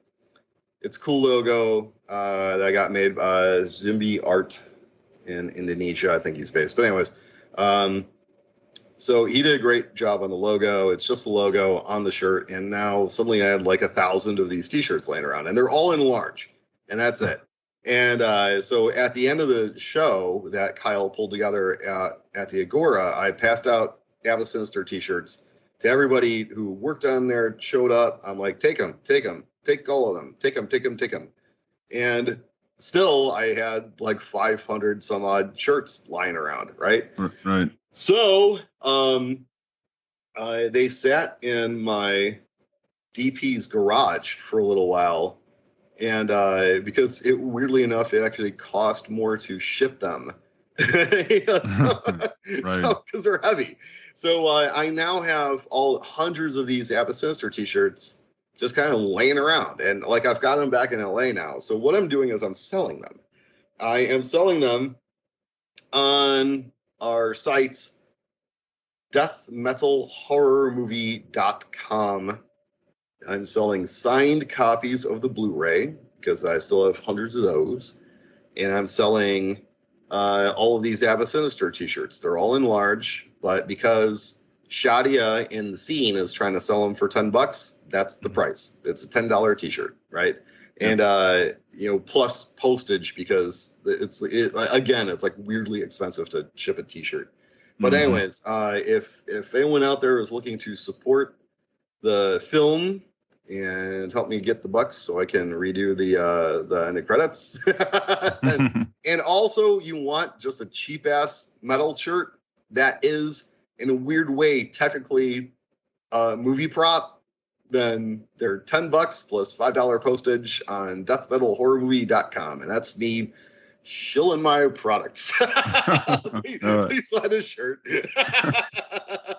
B: It's a cool logo that got made by Zimbi Art in Indonesia. I think he's based. But anyways, um, so he did a great job on the logo. It's just the logo on the shirt, and now suddenly I had like 1,000 of these T-shirts laying around, and they're all in large, and that's it. And so at the end of the show that Kyle pulled together at the Agora, I passed out Abba Sinister T-shirts to everybody who worked on there, showed up. I'm like, take them, take all of them, take them. And still, I had like 500 some odd shirts lying around, right?
A: Right.
B: So they sat in my DP's garage for a little while, and because weirdly enough, it actually cost more to ship them. So
A: Right.
B: because they're heavy. So I now have all hundreds of these Abba Sinister T-shirts just kind of laying around, and like I've got them back in LA now. So what I'm doing is I'm selling them. I am selling them on our sites, deathmetalhorrormovie.com I'm selling signed copies of the Blu-ray because I still have hundreds of those. And I'm selling all of these Abba Sinister t-shirts. They're all in large, but because Shadia in the scene is trying to sell them for $10, that's the price. It's a $10 t-shirt, right?
A: Yep.
B: And plus postage because again, it's like weirdly expensive to ship a t-shirt. But anyways, if anyone out there is looking to support the film and help me get the bucks so I can redo the end credits. and also, you want just a cheap ass metal shirt that is, in a weird way, technically a movie prop. Then they're $10 plus $5 postage on deathmetalhorrormovie.com, and that's me shilling my products. Please buy this shirt.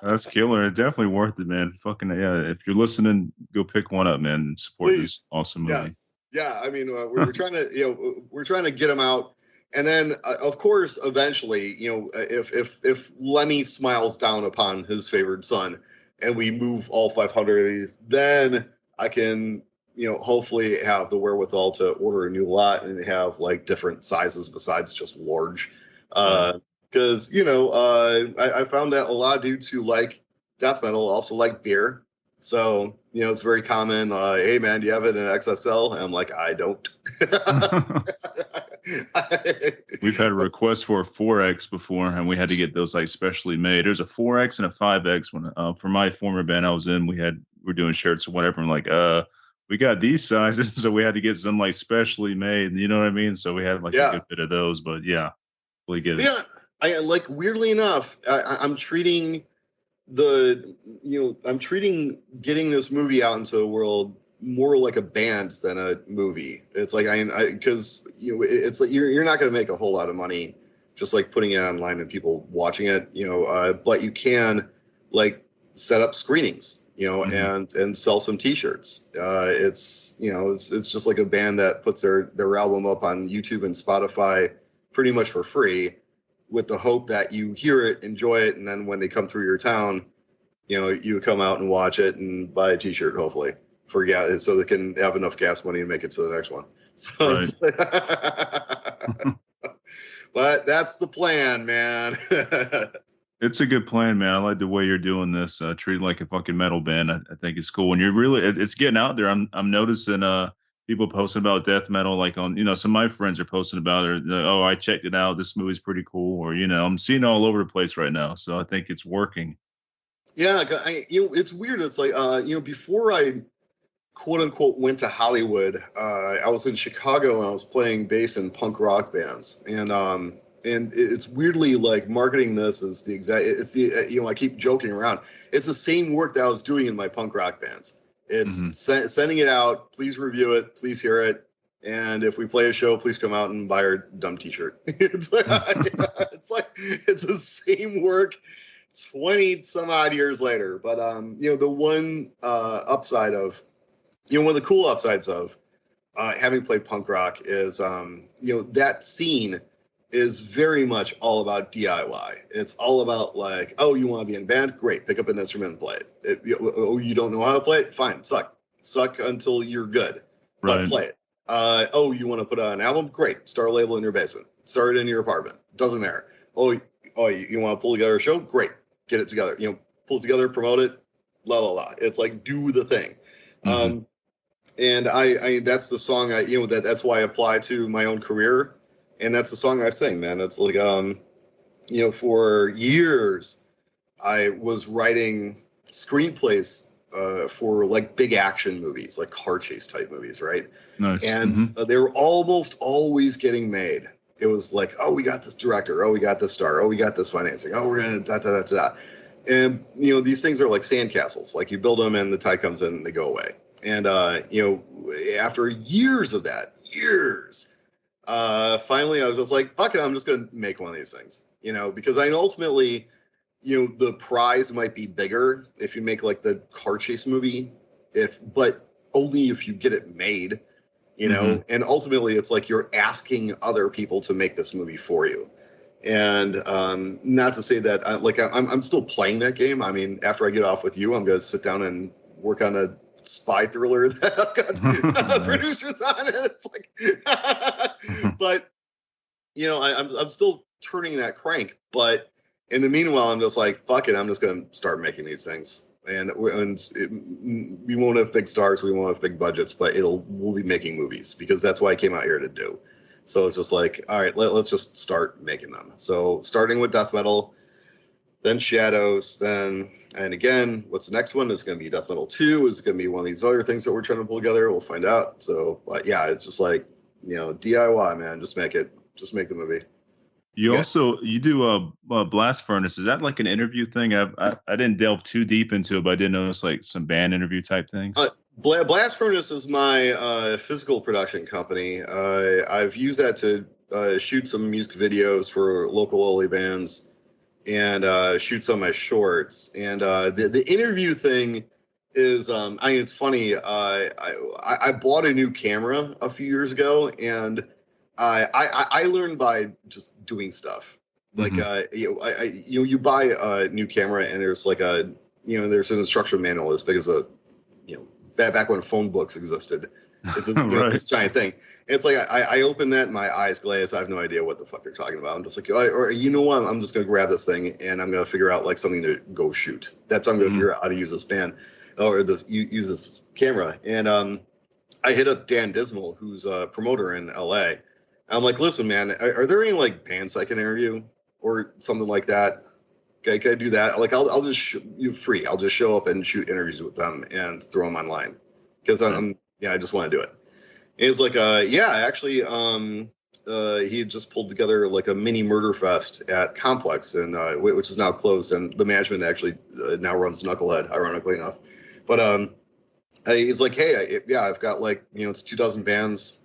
A: That's killer. It's definitely worth it, man. Fucking yeah. If you're listening, go pick one up, man, and support this awesome movie.
B: Yes. Yeah. I mean, we're trying to get them out, and then of course, eventually, if Lemmy smiles down upon his favored son, and we move all 500 of these, then I can, hopefully have the wherewithal to order a new lot and have like different sizes besides just large. Because I found that a lot of dudes who like death metal also like beer. So it's very common. Hey man, do you have it in XSL? And I'm like, I don't.
A: We've had requests for a 4X before, and we had to get those like specially made. There's a 4X and a 5X. When for my former band I was in, we're doing shirts or whatever. I'm like, we got these sizes, so we had to get some like specially made. You know what I mean? So we had like a good bit of those. But yeah, we get it.
B: Yeah, I like weirdly enough, I'm treating getting this movie out into the world more like a band than a movie. It's like because it's like you're not going to make a whole lot of money just like putting it online and people watching it, but you can like set up screenings, and sell some t-shirts. It's just like a band that puts their album up on YouTube and Spotify pretty much for free, with the hope that you hear it, enjoy it, and then when they come through your town, you come out and watch it and buy a t-shirt, hopefully, for gas, so they can have enough gas money to make it to the next one. So
A: right.
B: But that's the plan, man.
A: It's a good plan, man. I like the way you're doing this. Treat it like a fucking metal band. I think it's cool. And it's getting out there. I'm noticing people posting about death metal, like on, some of my friends are posting about it. Oh, I checked it out. This movie's pretty cool. Or, I'm seeing it all over the place right now. So I think it's working.
B: Yeah, it's weird. It's like, before I quote unquote went to Hollywood, I was in Chicago and I was playing bass in punk rock bands. And it's weirdly like marketing this is I keep joking around. It's the same work that I was doing in my punk rock bands. It's sending it out. Please review it. Please hear it. And if we play a show, please come out and buy our dumb t-shirt. It's like, it's the same work 20 some odd years later. But, the one upside of, one of the cool upsides of having played punk rock is, that scene is very much all about DIY. It's all about like, oh, you want to be in a band? Great. Pick up an instrument and play it. You don't know how to play it? Fine. Suck until you're good. But play it. You want to put out an album? Great. Start a label in your basement. Start it in your apartment. Doesn't matter. You want to pull together a show? Great. Get it together. Pull it together, promote it, la la la. It's like, do the thing. And I that's the song that's why I apply to my own career. And that's the song I sing, man. It's like, for years, I was writing screenplays for like big action movies, like car chase type movies, right?
A: Nice.
B: And they were almost always getting made. It was like, oh, we got this director. Oh, we got this star. Oh, we got this financing. Oh, we're going to da. And, these things are like sandcastles. Like you build them and the tide comes in and they go away. And, after years of that, finally I was just like, fuck it, I'm just going to make one of these things, because I ultimately, the prize might be bigger if you make like the car chase movie, but only if you get it made, and ultimately it's like you're asking other people to make this movie for you. And not to say that I'm still playing that game. I mean, after I get off with you, I'm going to sit down and work on a spy thriller that I've got
A: Nice.
B: producers on it. It's like, but I'm still turning that crank. But in the meanwhile, I'm just like, fuck it, I'm just gonna start making these things. And we won't have big stars, we won't have big budgets, but we'll be making movies because that's what I came out here to do. So it's just like, all right, let's just start making them. So starting with death metal, then Shadows, and again, what's the next one? Is it going to be Death Metal 2? Is it going to be one of these other things that we're trying to pull together? We'll find out. So, but yeah, it's just like, DIY, man. Just make it. Just make the movie.
A: You do a Blast Furnace. Is that like an interview thing? I didn't delve too deep into it, but I did notice like some band interview type things.
B: Blast Furnace is my physical production company. I've used that to shoot some music videos for local LA bands and shoot some of my shorts. And the interview thing is, it's funny. I bought a new camera a few years ago, and I learned by just doing stuff. Like you buy a new camera, and there's like there's an instruction manual as big as back when phone books existed. It's this giant thing. It's like I open that and my eyes glaze. I have no idea what the fuck they're talking about. I'm just like, or you know what? I'm just gonna grab this thing and I'm gonna figure out like something to go shoot. I'm gonna figure out how to use this band or use this camera. And I hit up Dan Dismal, who's a promoter in LA. I'm like, listen, man, are there any like bands I can interview or something like that? Can I do that? Like, I'll just you free. I'll just show up and shoot interviews with them and throw them online because I just want to do it. And he's like, actually, he had just pulled together like a mini murder fest at Complex, and which is now closed, and the management actually now runs Knucklehead, ironically enough. But he's like, hey, I've got like it's 24 bands,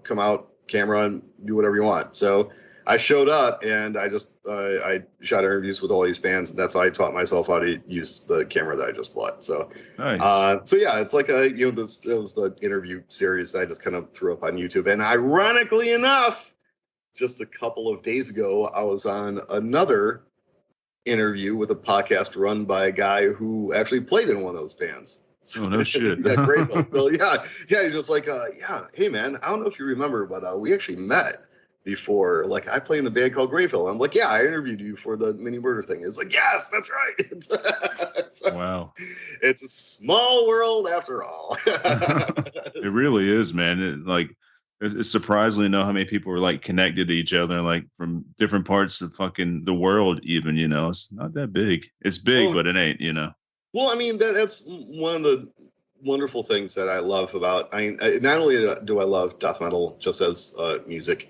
B: come out, camera, and do whatever you want. So I showed up and I just I shot interviews with all these bands, and that's how I taught myself how to use the camera that I just bought. So
A: nice.
B: So yeah, it's like that was the interview series that I just kind of threw up on YouTube. And ironically enough, just a couple of days ago, I was on another interview with a podcast run by a guy who actually played in one of those bands.
A: So, no shit.
B: Yeah, great. So he's just like, hey man, I don't know if you remember, but we actually met before. Like, I played in a band called Grayville. I'm like, yeah, I interviewed you for the mini murder thing. It's like, yes, that's right. So,
A: wow.
B: It's a small world after all.
A: It really is, man. It's surprisingly know how many people are like connected to each other, like from different parts of fucking the world. Even it's not that big. It's big, but it ain't.
B: Well, I mean, that's one of the wonderful things that I love about. Not only do I love death metal just as music.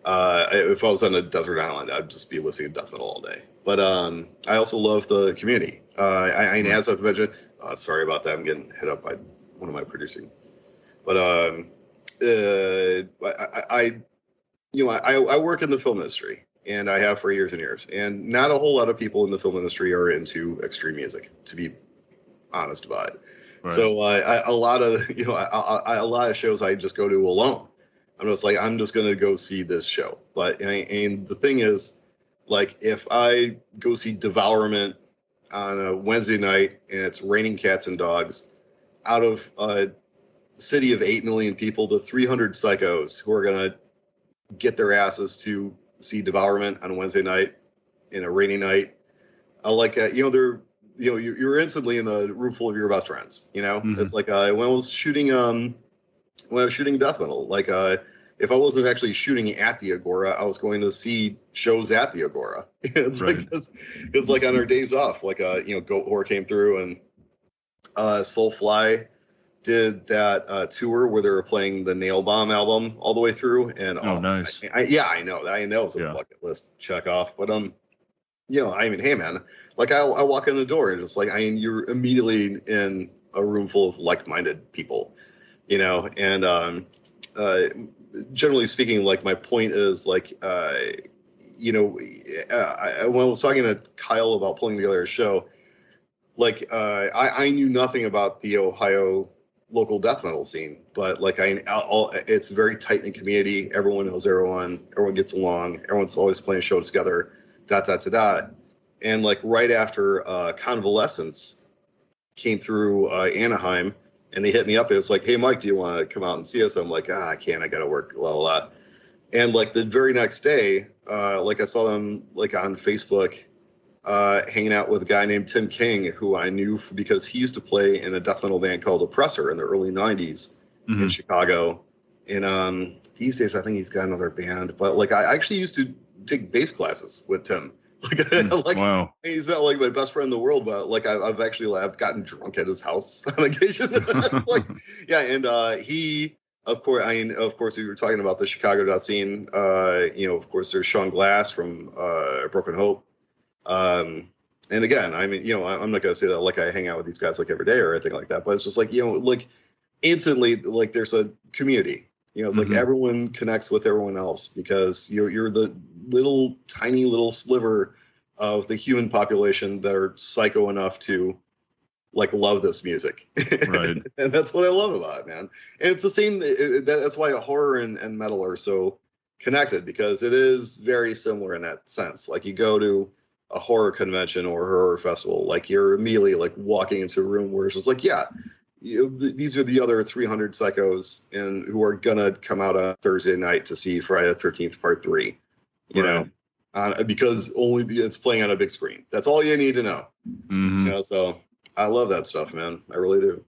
B: If I was on a desert island, I'd just be listening to death metal all day. But I also love the community. As I've mentioned, sorry about that. I'm getting hit up by one of my producing. But I work in the film industry, and I have for years and years. And not a whole lot of people in the film industry are into extreme music, to be honest about it. Right. So a lot of shows I just go to alone. I'm just like, I'm just gonna go see this show. But and the thing is, like, if I go see Devourment on a Wednesday night and it's raining cats and dogs, out of a city of 8 million people, the 300 psychos who are gonna get their asses to see Devourment on a Wednesday night in a rainy night, you're instantly in a room full of your best friends. It's like when I was shooting death metal, like if I wasn't actually shooting at the Agora, I was going to see shows at the Agora. It's right. Like because like on our days off, like Goat Whore came through, and Soulfly did that tour where they were playing the Nail Bomb album all the way through, and
A: nice.
B: I know that was a bucket list check off. But hey man, like I walk in the door and just like you're immediately in a room full of like-minded people, and generally speaking, like my point is like when I was talking to Kyle about pulling together a show, like I knew nothing about the Ohio local death metal scene, but like it's a very tight knit community. Everyone knows everyone. Everyone gets along. Everyone's always playing shows together. And like right after Convalescence came through Anaheim, and they hit me up. It was like, hey, Mike, do you want to come out and see us? I'm like, I can't. I got to work, la, la, la. And like the very next day, like I saw them like on Facebook hanging out with a guy named Tim King, who I knew because he used to play in a death metal band called Oppressor in the early 90s in Chicago. And these days, I think he's got another band. But like I actually used to take bass classes with Tim. Like,
A: wow.
B: He's not like my best friend in the world, but like I've actually I've gotten drunk at his house on occasion. Like, yeah, and he, of course, we were talking about the Chicago death scene. Of course, there's Sean Glass from Broken Hope. And again, I mean, I'm not gonna say that like I hang out with these guys like every day or anything like that, but it's just like, like instantly, like there's a community. It's like everyone connects with everyone else because you're the little tiny little sliver of the human population that are psycho enough to like love this music.
A: Right.
B: And that's what I love about it, man. And it's the same. That's why horror and metal are so connected, because it is very similar in that sense. Like you go to a horror convention or a horror festival, like you're immediately like walking into a room where it's just like, yeah, these are the other 300 psychos and who are gonna come out on Thursday night to see Friday the 13th Part 3, because only it's playing on a big screen. That's all you need to know. So I love that stuff, man. I really do.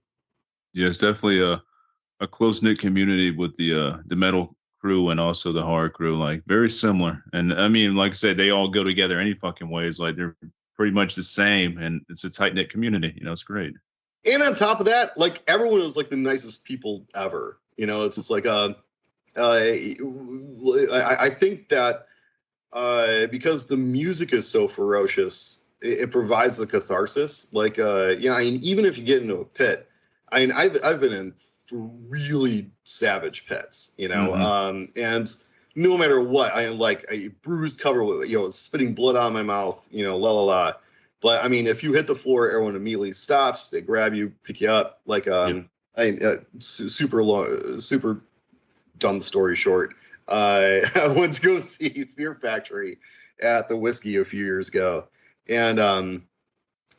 A: Yeah, it's definitely a close knit community with the metal crew and also the horror crew, like very similar. And I mean, like I said, they all go together any fucking ways. Like they're pretty much the same, and it's a tight knit community. It's great.
B: And on top of that, like everyone is like the nicest people ever. It's just like I think that because the music is so ferocious, it provides the catharsis. Like I mean, even if you get into a pit, I mean, I've been in really savage pits, and no matter what, I am like a bruised cover with spitting blood out of my mouth, la la la. But I mean, if you hit the floor, everyone immediately stops. They grab you, pick you up. Like, super dumb story short. I went to go see Fear Factory at the Whiskey a few years ago, and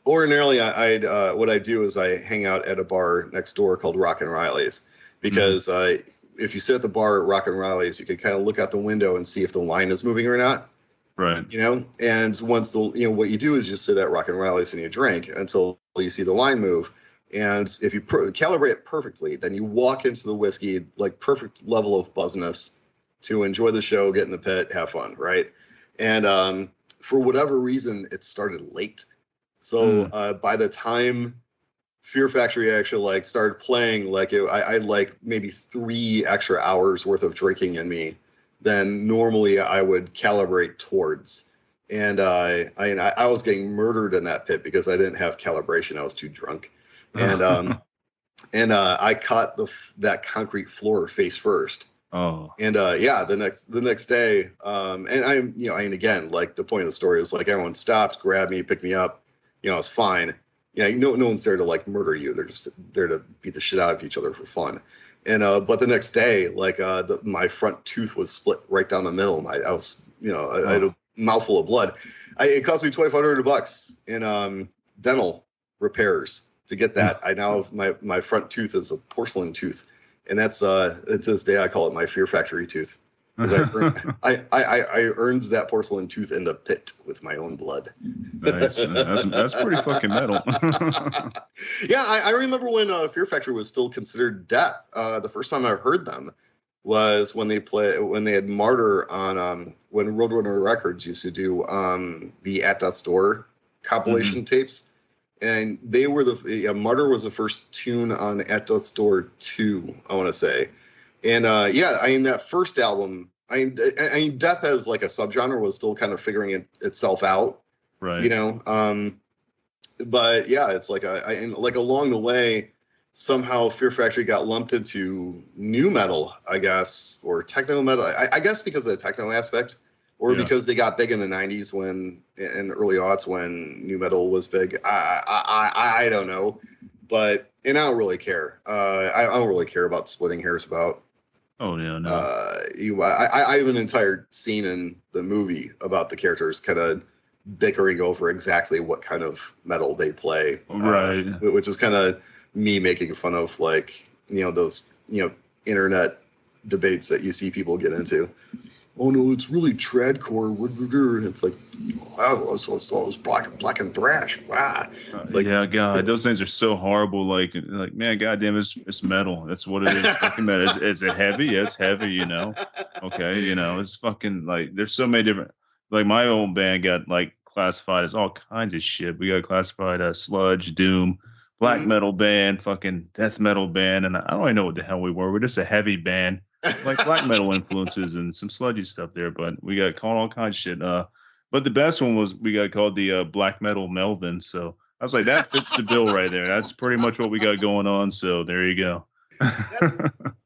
B: ordinarily, what I do is I hang out at a bar next door called Rock and Riley's, because if you sit at the bar at Rock and Riley's, you can kind of look out the window and see if the line is moving or not.
A: Right.
B: And once what you do is you sit at Rock and Riley's and you drink until you see the line move. And if you calibrate it perfectly, then you walk into the Whiskey, like perfect level of buzzness to enjoy the show, get in the pit, have fun. Right. And for whatever reason, it started late. So by the time Fear Factory actually like started playing, like I had like maybe 3 extra hours worth of drinking in me than normally I would calibrate towards. And I was getting murdered in that pit because I didn't have calibration. I was too drunk. And I caught that concrete floor face first.
A: Oh.
B: And the next day, and again, like the point of the story was like everyone stopped, grabbed me, picked me up. It's fine. No one's there to like murder you. They're just there to beat the shit out of each other for fun. And but the next day, like my front tooth was split right down the middle. I had a mouthful of blood. It cost me $2,500 in dental repairs to get that. I now have my front tooth is a porcelain tooth, and that's to this day I call it my Fear Factory tooth. I earned that porcelain tooth in the pit with my own blood.
A: Nice. That's pretty fucking metal.
B: Yeah, I remember when Fear Factory was still considered death. The first time I heard them was when they had Martyr on when Roadrunner Records used to do the At Death's Door compilation tapes, and they were Martyr was the first tune on At Death's Door 2, I want to say. And that first album, I mean, death as like a subgenre was still kind of figuring itself out,
A: right?
B: But yeah, it's like like along the way, somehow Fear Factory got lumped into new metal, I guess, or techno metal. I guess because of the techno aspect, or because they got big in the '90s in early aughts when new metal was big. I don't know, and I don't really care. I don't really care about splitting hairs about.
A: Oh yeah, no.
B: I have an entire scene in the movie about the characters kind of bickering over exactly what kind of metal they play,
A: right?
B: Which is kind of me making fun of like those internet debates that you see people get into. Oh no, it's really tradcore. It's like, wow, so it's all black and thrash. Wow. It's like,
A: Yeah, God, those things are so horrible. Like, man, goddamn, it's metal. That's what it is. Fucking metal. Is it heavy? Yeah, it's heavy. Okay, it's fucking like there's so many different. Like my old band got like classified as all kinds of shit. We got classified as sludge, doom, black metal band, fucking death metal band, and I don't even know what the hell we were. We're just a heavy band, like black metal influences and some sludgy stuff there. But we got called all kinds of shit. But the best one was we got called the black metal Melvin. So I was like, that fits the bill right there. That's pretty much what we got going on. So there you go.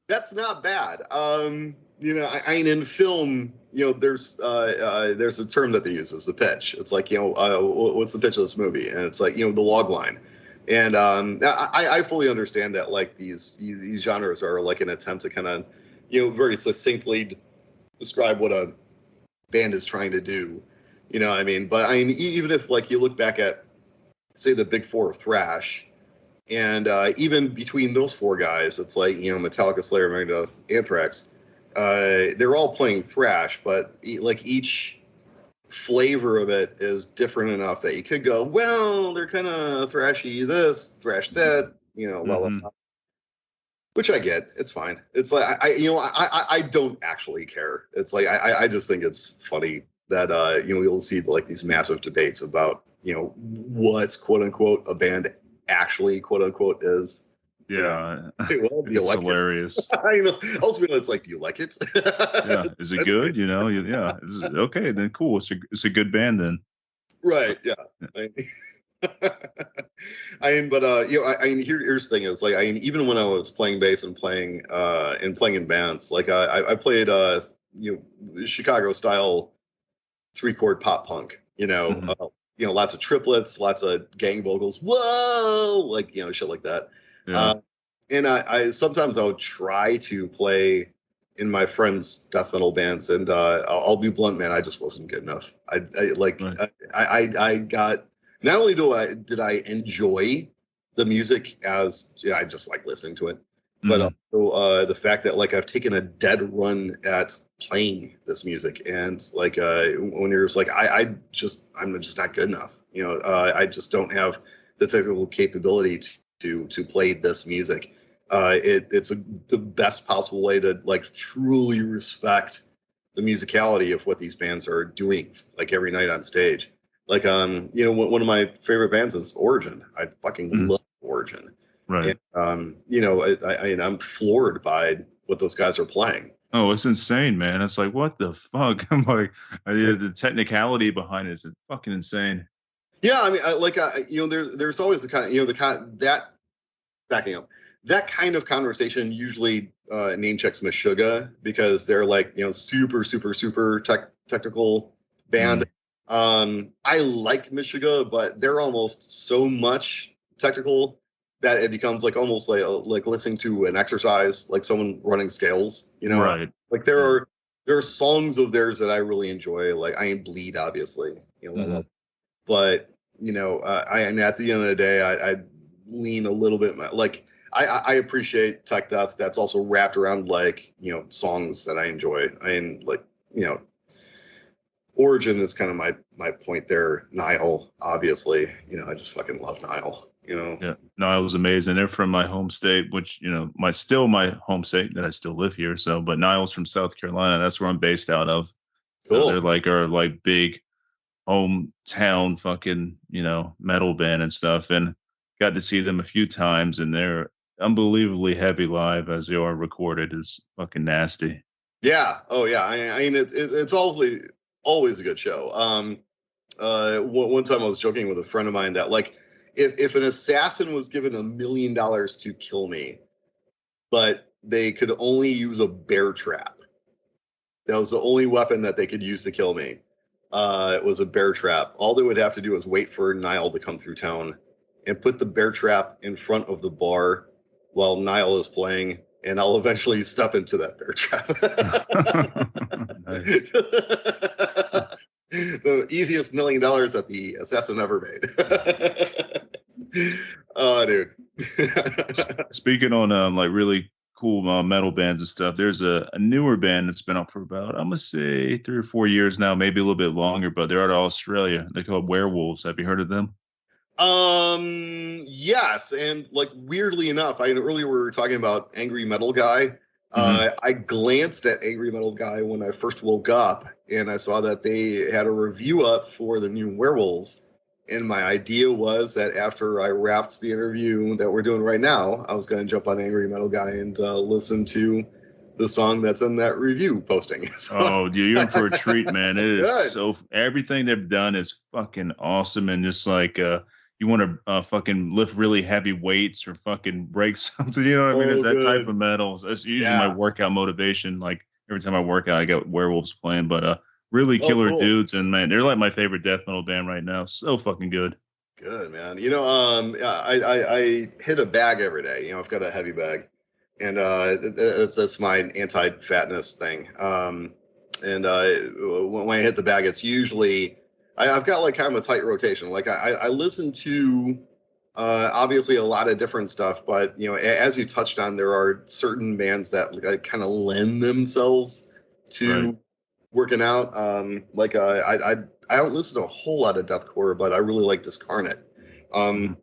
B: that's not bad. I mean, in film, there's a term that they use as the pitch. It's like, what's the pitch of this movie? And it's like, the log line. And I fully understand that like these genres are like an attempt to kind of, very succinctly describe what a band is trying to do. I mean, but I mean, even if like you look back at, say, the big four of thrash, and even between those four guys, it's like, Metallica, Slayer, Megadeth, Anthrax, they're all playing thrash, but like each flavor of it is different enough that you could go, well, they're kind of thrashy this, thrash that, which I get. It's fine. It's like I don't actually care. It's like I just think it's funny that you'll see like these massive debates about what's quote unquote a band actually quote unquote is.
A: Yeah,
B: Well, do you
A: it's
B: like
A: hilarious.
B: It? I know. Ultimately, it's like, do you like it?
A: Yeah, is it good? Yeah, okay, then cool. It's a good band then.
B: Right. Yeah. I mean, but here's the thing is like, I mean, even when I was playing bass and playing in bands, like I played Chicago style 3-chord pop punk, lots of triplets, lots of gang vocals, whoa, like shit like that.
A: Yeah.
B: And I sometimes I would try to play in my friends' death metal bands, and I'll be blunt, man, I just wasn't good enough.
A: Right.
B: I got, not only did I enjoy the music as I just like listening to it, but also the fact that like I've taken a dead run at playing this music, and like when you're just like I'm just not good enough. I just don't have the technical capability to play this music. It's the best possible way to like truly respect the musicality of what these bands are doing like every night on stage. Like one of my favorite bands is Origin. I fucking love Origin.
A: Right.
B: And I'm floored by what those guys are playing.
A: Oh, it's insane, man. It's like, what the fuck? I'm like, the technicality behind it is fucking insane.
B: Yeah, I mean, there's always the kind, that backing up, that kind of conversation usually name checks Meshuggah because they're like, super, super, super technical band. I like Meshuggah, but they're almost so much technical that it becomes like almost like listening to an exercise, like someone running scales,
A: Right.
B: Like there are songs of theirs that I really enjoy, like I Am Bleed, obviously, I love. But and at the end of the day, I lean a little bit like I appreciate tech death that's also wrapped around like songs that I enjoy. I mean, like Origin is kind of my point there. Nile, obviously, I just fucking love Nile.
A: Yeah, Nile was amazing. They're from my home state, which my home state that I still live here. So, but Nile's from South Carolina. That's where I'm based out of.
B: Cool.
A: So they're like our like big hometown fucking metal band and stuff, and got to see them a few times, and they're unbelievably heavy live as they are recorded. Is fucking nasty.
B: Yeah. Oh yeah. I mean, it's always a good show. One time I was joking with a friend of mine that like if an assassin was given $1 million to kill me, but they could only use a bear trap. That was the only weapon that they could use to kill me. It was a bear trap. All they would have to do is wait for Nile to come through town and put the bear trap in front of the bar while Nile is playing, and I'll eventually step into that bear trap. The easiest $1 million that the assassin ever made. Oh, dude.
A: Speaking on like really cool metal bands and stuff, there's a newer band that's been up for about I'm gonna say 3 or 4 years now, maybe a little bit longer, but they're out of Australia. They're called Werewolves. Have you heard of them?
B: Yes, and like weirdly enough, I earlier we were talking about Angry Metal Guy.
A: Hmm.
B: I glanced at Angry Metal Guy when I first woke up, and I saw that they had a review up for the new Werewolves. And my idea was that after I wrapped the interview that we're doing right now, I was going to jump on Angry Metal Guy and listen to the song that's in that review posting. So,
A: Oh, dude, you're in for a treat, man. It is
B: good.
A: so everything they've done is fucking awesome, and just like you want to fucking lift really heavy weights or fucking break something, you know what I mean? It's
B: Oh,
A: that type of
B: good.
A: metal. That's usually my
B: Yeah.
A: workout motivation. Like every time I work out, I get Werewolves playing, but really
B: Oh,
A: killer
B: cool.
A: dudes, and man, they're like my favorite death metal band right now. So fucking good.
B: Good, man. Yeah, I hit a bag every day. I've got a heavy bag, and that's my anti-fatness thing. And when I hit the bag, it's usually I've got like kind of a tight rotation. Like I listen to obviously a lot of different stuff, but as you touched on, there are certain bands that like, kind of lend themselves
A: Right.
B: to working out. I don't listen to a whole lot of deathcore, but I really like Discarnate.
A: Mm-hmm.
B: Um,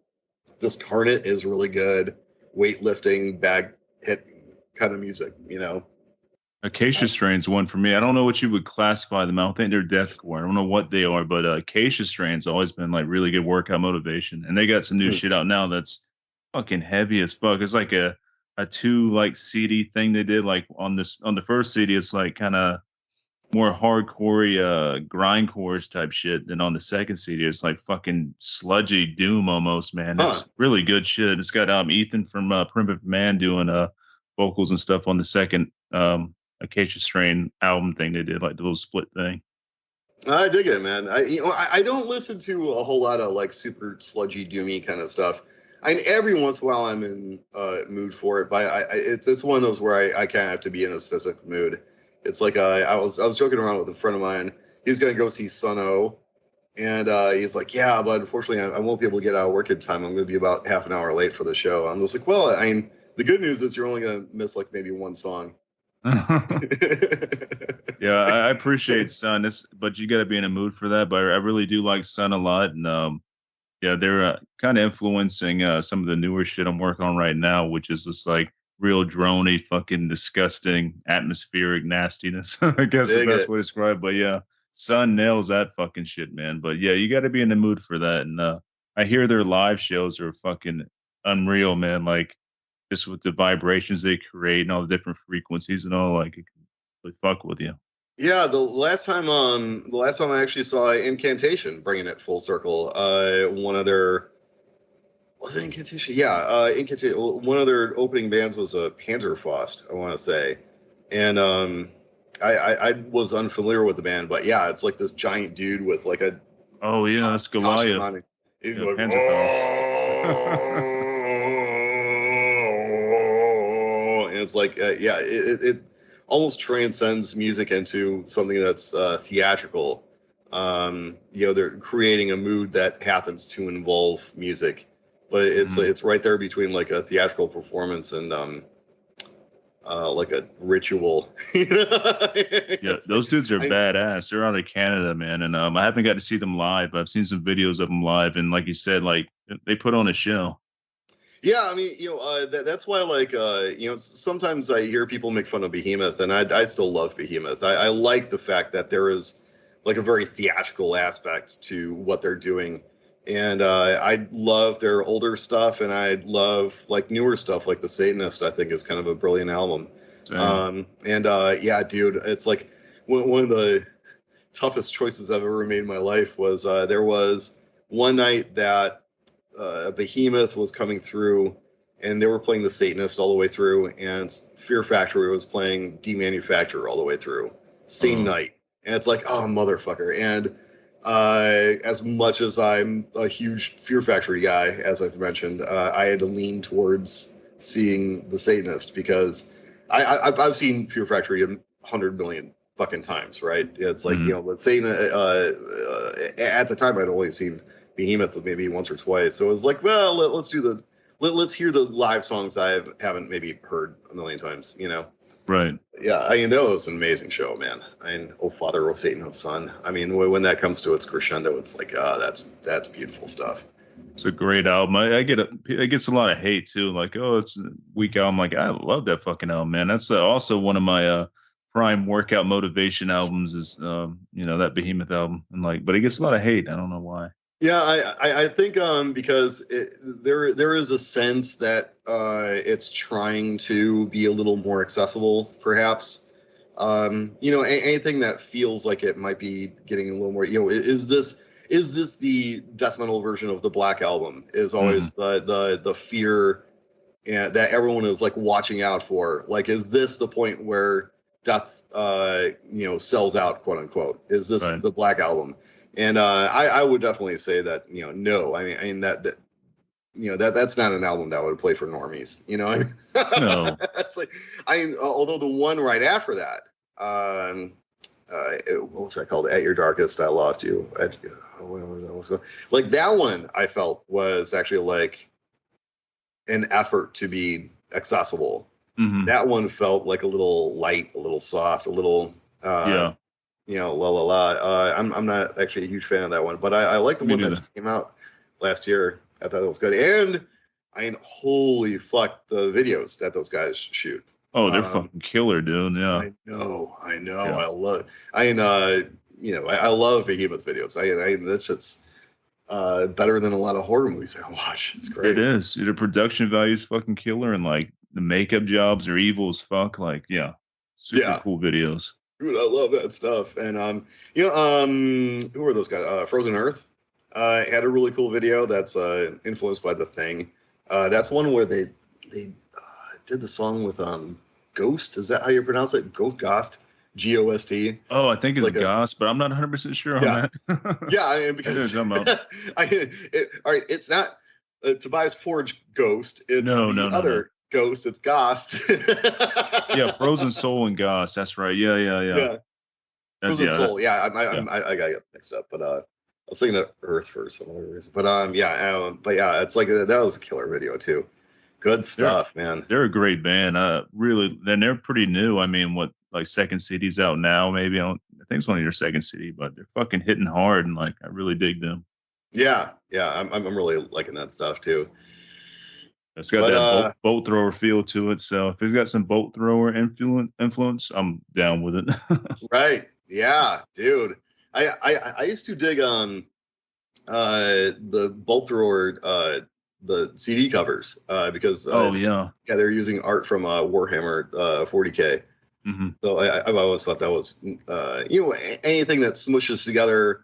B: Discarnate is really good weightlifting, bag hit kind of music.
A: Acacia Strain's one for me. I don't know what you would classify them. I don't think they're deathcore. I don't know what they are, but Acacia Strain's always been like really good workout motivation, and they got some new
B: Hmm.
A: shit out now that's fucking heavy as fuck. It's like a two like CD thing they did. Like on the first CD, it's like kind of more hardcore grindcore type shit. Than on the second CD, it's like fucking sludgy doom almost, man.
B: Huh.
A: It's really good shit. It's got Ethan from Primitive Man doing vocals and stuff on the second Acacia Strain album thing they did, like the little split thing.
B: I dig it, man. I don't listen to a whole lot of like super sludgy, doomy kind of stuff. Every once in a while I'm in mood for it, but it's one of those where I kind of have to be in a specific mood. It's like I was joking around with a friend of mine. He's gonna go see Sun O, and he's like, yeah, but unfortunately I won't be able to get out of work in time. I'm gonna be about half an hour late for the show. I'm just like, well, the good news is you're only gonna miss like maybe one song.
A: Yeah, I appreciate Sun, but you got to be in a mood for that. But I really do like Sun a lot, and yeah, they're kind of influencing some of the newer shit I'm working on right now, which is just like real droney, fucking disgusting, atmospheric nastiness. I guess the
B: Dig
A: best
B: it.
A: way to describe. But yeah, Sun nails that fucking shit, man. But yeah, you got to be in the mood for that. And I hear their live shows are fucking unreal, man. Like just with the vibrations they create and all the different frequencies and all, like it can really fuck with you.
B: Yeah, the last time I actually saw Incantation, bringing it full circle. One of their was it Incantation? Yeah, Incantation. One of their opening bands was a Panzerfaust, I want to say, and I was unfamiliar with the band, but yeah, it's like this giant dude with like a
A: Oh yeah, that's
B: costume
A: Goliath.
B: on it. He's
A: Yeah,
B: like,
A: Panzerfaust.
B: oh, and it's like, yeah, it almost transcends music into something that's theatrical. They're creating a mood that happens to involve music, but
A: Mhm.
B: it's right there between like a theatrical performance and like a ritual.
A: Yeah,
B: It's like,
A: those dudes are
B: I,
A: badass. They're out of Canada, man, and I haven't got to see them live. I've seen some videos of them live, and like you said, like they put on a show.
B: Yeah, I mean, that's why, like, sometimes I hear people make fun of Behemoth, and I still love Behemoth. I like the fact that there is like a very theatrical aspect to what they're doing, and I love their older stuff, and I love like newer stuff, like The Satanist. I think is kind of a brilliant album.
A: Same.
B: And yeah, dude, it's like one of the toughest choices I've ever made in my life was there was one night that Behemoth was coming through, and they were playing the Satanist all the way through, and Fear Factory was playing Demanufacture all the way through, same
A: Uh,
B: night. And it's like, oh motherfucker! And as much as I'm a huge Fear Factory guy, as I've mentioned, I had to lean towards seeing the Satanist because I've seen Fear Factory 100 million fucking times, right? It's like
A: mhm.
B: but Satan at the time I'd only seen Behemoth maybe once or twice. So it was like, well, let's hear the live songs I haven't maybe heard a million times, you know.
A: Right.
B: Yeah, I mean that was an amazing show, man. I mean, oh Father, oh Satan, oh Son. I mean, when that comes to its crescendo, it's like, that's beautiful stuff.
A: It's a great album. It gets a lot of hate too. Like, oh, it's a weak album. Like, I love that fucking album, man. That's also one of my prime workout motivation albums. Is that Behemoth album, and like, but it gets a lot of hate. I don't know why.
B: Yeah, I think because there is a sense that it's trying to be a little more accessible, perhaps. Anything that feels like it might be getting a little more, is this the death metal version of the Black Album? Is always the fear that everyone is like watching out for. Like, is this the point where death sells out, quote unquote? Is this
A: Right.
B: the Black Album? And I would definitely say that, no. I mean that's not an album that would play for normies. I mean,
A: No.
B: it's like, although the one right after that, what was that called? At Your Darkest, I Lost You. What was that? Like, that one I felt was actually like an effort to be accessible.
A: Hmm.
B: That one felt like a little light, a little soft, a little
A: Yeah.
B: la la la. I'm not actually a huge fan of that one, but I like the
A: Me
B: one that
A: neither.
B: just came out last year. I thought it was good, and I mean, holy fuck, the videos that those guys shoot.
A: Oh, they're fucking killer, dude. Yeah.
B: I know,
A: Yeah.
B: I love. I love Behemoth videos. That's just better than a lot of horror movies I watch. It's great.
A: It is. The production value is fucking killer, and like the makeup jobs are evil as fuck. Like, yeah, super
B: Yeah.
A: cool videos.
B: Dude, I love that stuff. And who are those guys? Frozen Earth had a really cool video that's influenced by The Thing. That's one where they did the song with Ghost. Is that how you pronounce it? Ghost, G-O-S-T.
A: Oh, I think it's
B: Like
A: Goss, but I'm not 100% sure
B: Yeah.
A: on that.
B: Yeah, I mean,
A: I know
B: because
A: what you're talking about.
B: all right, it's not Tobias Forge Ghost. It's
A: No.
B: the other Ghost. It's Ghost.
A: Yeah, Frozen Soul and Goss. That's right. Yeah.
B: Yeah. Frozen
A: Yeah.
B: Soul. Yeah,
A: Yeah.
B: I got mixed up, but I was thinking of Earth for some other reason. But yeah, it's like that was a killer video too. Good stuff, man.
A: They're a great band. Really, and they're pretty new. I mean, what, like, second CD's out now? Maybe I think it's only their second CD, but they're fucking hitting hard, and like, I really dig them.
B: Yeah, I'm really liking that stuff too.
A: It's got that bolt thrower feel to it. So if it's got some bolt thrower influence, I'm down with it.
B: Right. Yeah, dude. I used to dig the bolt thrower the CD covers because
A: Yeah.
B: they're using art from Warhammer 40K.
A: Hmm.
B: So I've always thought that was anything that smushes together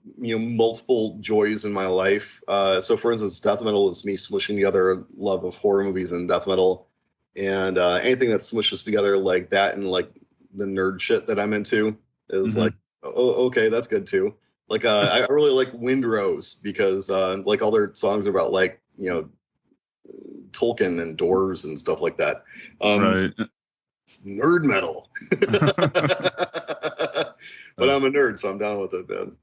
B: multiple joys in my life. So for instance, death metal is me smushing together a love of horror movies and death metal, and anything that smushes together like that and like the nerd shit that I'm into is like, oh, okay, that's good too. Like I really like Windrose because like all their songs are about like Tolkien and doors and stuff like that.
A: Right.
B: It's nerd metal. But I'm a nerd, so I'm down with it, man.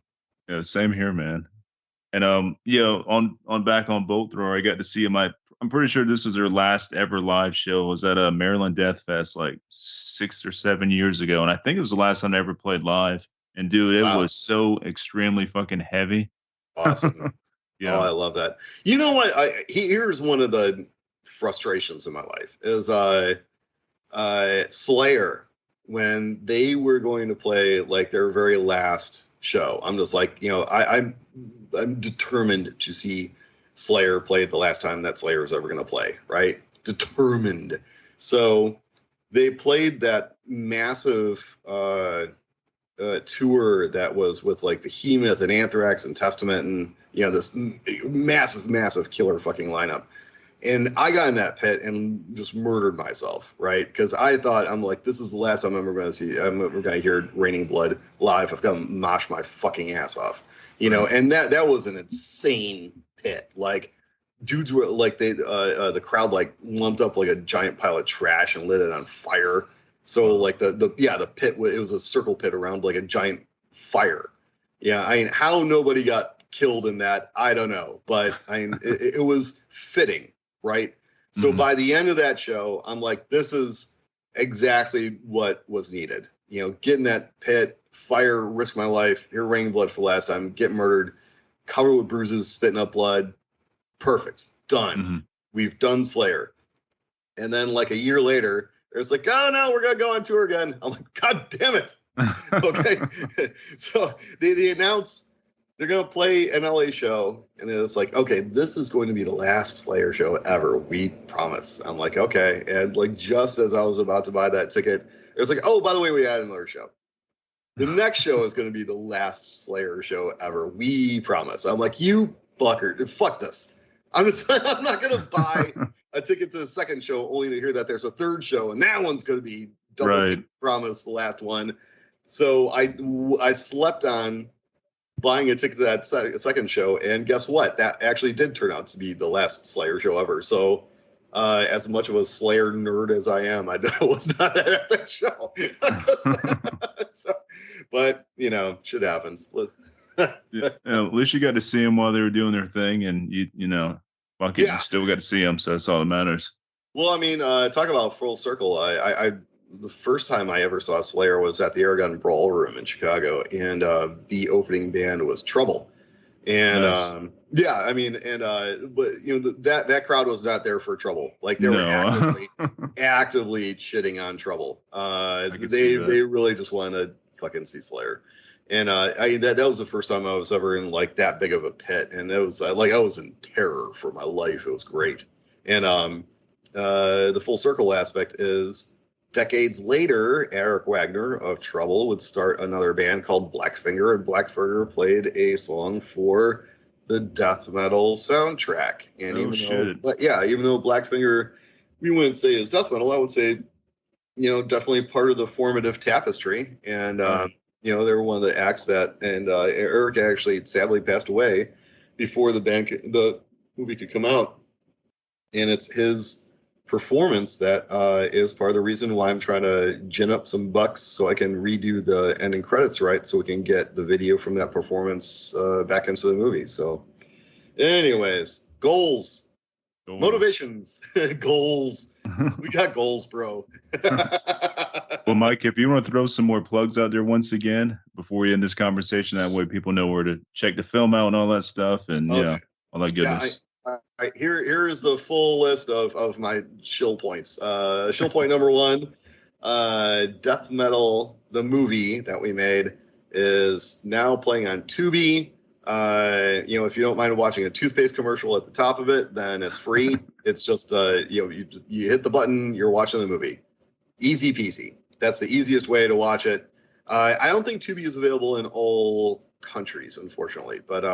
A: Yeah, same here, man. And on back on Bolt Thrower, I got to see him. I'm pretty sure this was their last ever live show. It was at a Maryland Death Fest like 6 or 7 years ago, and I think it was the last time I ever played live. And dude, it
B: Wow.
A: was so extremely fucking heavy.
B: Awesome.
A: Yeah.
B: Oh, I love that. You know what? Here's one of the frustrations in my life is Slayer, when they were going to play like their very last show. I'm just like, I'm determined to see Slayer play the last time that Slayer is ever going to play, right? Determined. So they played that massive tour that was with like Behemoth and Anthrax and Testament and this massive killer fucking lineup. And I got in that pit and just murdered myself, right? Because I thought, I'm like, this is the last time I'm ever going to see, I'm ever going to hear Raining Blood live. I've got to mosh my fucking ass off, And that was an insane pit. Like, dudes were like, the crowd like lumped up like a giant pile of trash and lit it on fire. So like the pit, it was a circle pit around like a giant fire. Yeah, I mean, how nobody got killed in that, I don't know, but I mean, it was fitting. right? So by the end of that show, I'm like, this is exactly what was needed. You know, get in that pit, fire, risk my life, here raining blood for the last time, get murdered, covered with bruises, spitting up blood. Perfect. Done. We've done Slayer. And then like a year later, it's like, oh no, we're gonna go on tour again. I'm like, God damn it. Okay. So they announce they're gonna play an LA show, and it's like, okay, this is going to be the last Slayer show ever. We promise. I'm like, okay. And like just as I was about to buy that ticket, it was like, oh, by the way, we had another show. The next show is going to be the last Slayer show ever. We promise. I'm like, you fucker, fuck this. I'm not going to buy a ticket to the second show only to hear that there's a third show, and that one's going to be double promise, the last one. So I slept on buying a ticket to that second show, and guess what? That actually did turn out to be the last Slayer show ever. So as much of a Slayer nerd as I am, I was not at that show. So, but, you know, shit happens.
A: Yeah, at least you got to see them while they were doing their thing, and you know, fuck it, you still got to see them, so that's all that matters.
B: Well, I mean, talk about full circle. I the first time I ever saw Slayer was at the Aragon Ballroom in Chicago, and the opening band was Trouble. And
A: Nice.
B: yeah, I mean, and but you know that crowd was not there for Trouble. Like they were actively shitting on Trouble. They really just wanted to fucking see Slayer. And that was the first time I was ever in like that big of a pit, and it was like I was in terror for my life. It was great. And the full circle aspect is decades later, Eric Wagner of Trouble would start another band called Blackfinger, and Blackfinger played a song for the death metal soundtrack. And even though Blackfinger, we wouldn't say is death metal, I would say, you know, definitely part of the formative tapestry. And you know, they were one of the acts that, and Eric actually sadly passed away before the movie could come out. And it's his performance that is part of the reason why I'm trying to gin up some bucks so I can redo the ending credits right, so we can get the video from that performance back into the movie. So anyways, goals. Motivations. Goals. We got goals, bro.
A: Well, Mike, if you want to throw some more plugs out there once again before we end this conversation, that way people know where to check the film out and all that stuff, and all that goodness.
B: Yeah, here is the full list of my shill points. Shill point number 1, Death Metal, the movie that we made, is now playing on Tubi. You know, if you don't mind watching a toothpaste commercial at the top of it, then it's free. It's just you know, you hit the button, you're watching the movie. Easy peasy. That's the easiest way to watch it. I don't think Tubi is available in all countries, unfortunately. But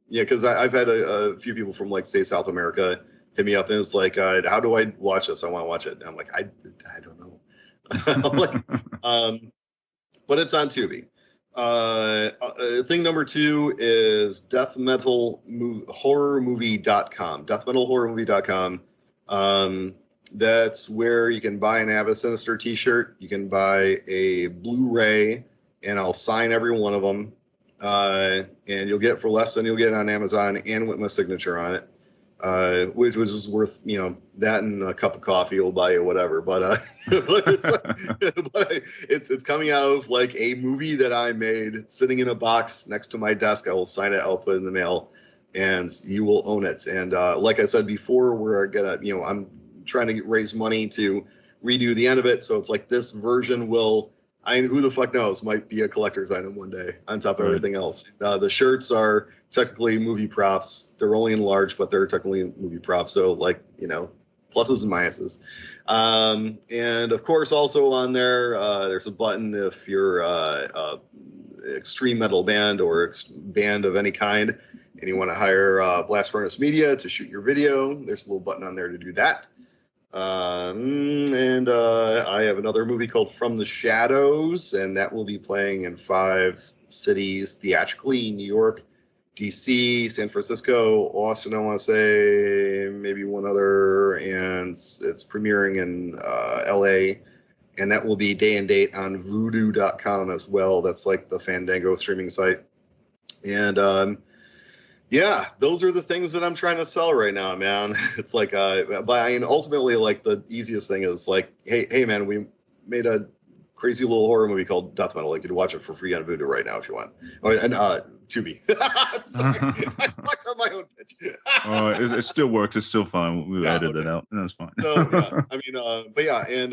B: yeah, because I've had a few people from like say South America hit me up, and it's like, how do I watch this? I want to watch it. And I'm like, I don't know. I'm like, but it's on Tubi. Thing number 2 is deathmetalhorrormovie.com. Deathmetalhorrormovie.com. That's where you can buy an Have a Sinister t-shirt. You can buy a Blu-ray, and I'll sign every one of them. And you'll get it for less than you'll get on Amazon, and with my signature on it, which is worth, you know, that and a cup of coffee will buy you whatever. But it's coming out of like a movie that I made, sitting in a box next to my desk. I will sign it. I'll put it in the mail, and you will own it. And like I said before, we're gonna, you know, I'm trying to raise money to redo the end of it. So it's like this version will, who the fuck knows, might be a collector's item one day on top of everything else. The shirts are technically movie props. They're only in large, but they're technically movie props. So like, you know, pluses and minuses. And of course, also on there, there's a button if you're a extreme metal band or band of any kind, and you want to hire Blast Furnace Media to shoot your video. There's a little button on there to do that. And I have another movie called From the Shadows, and that will be playing in 5 cities theatrically: New York, DC, San Francisco, Austin, I want to say, maybe one other, and it's premiering in LA, and that will be day and date on voodoo.com as well. That's like the Fandango streaming site. And Yeah, those are the things that I'm trying to sell right now, man. It's like, but I mean, ultimately, like the easiest thing is like, hey, man, we made a crazy little horror movie called Death Metal. You could watch it for free on Vudu right now if you want. Oh, and Tubi. Sorry, I fucked up my own pitch.
A: Oh, it still works. It's still fine. We'll
B: Yeah,
A: edit
B: okay.
A: it out. That's fine.
B: So yeah, I mean, but yeah, and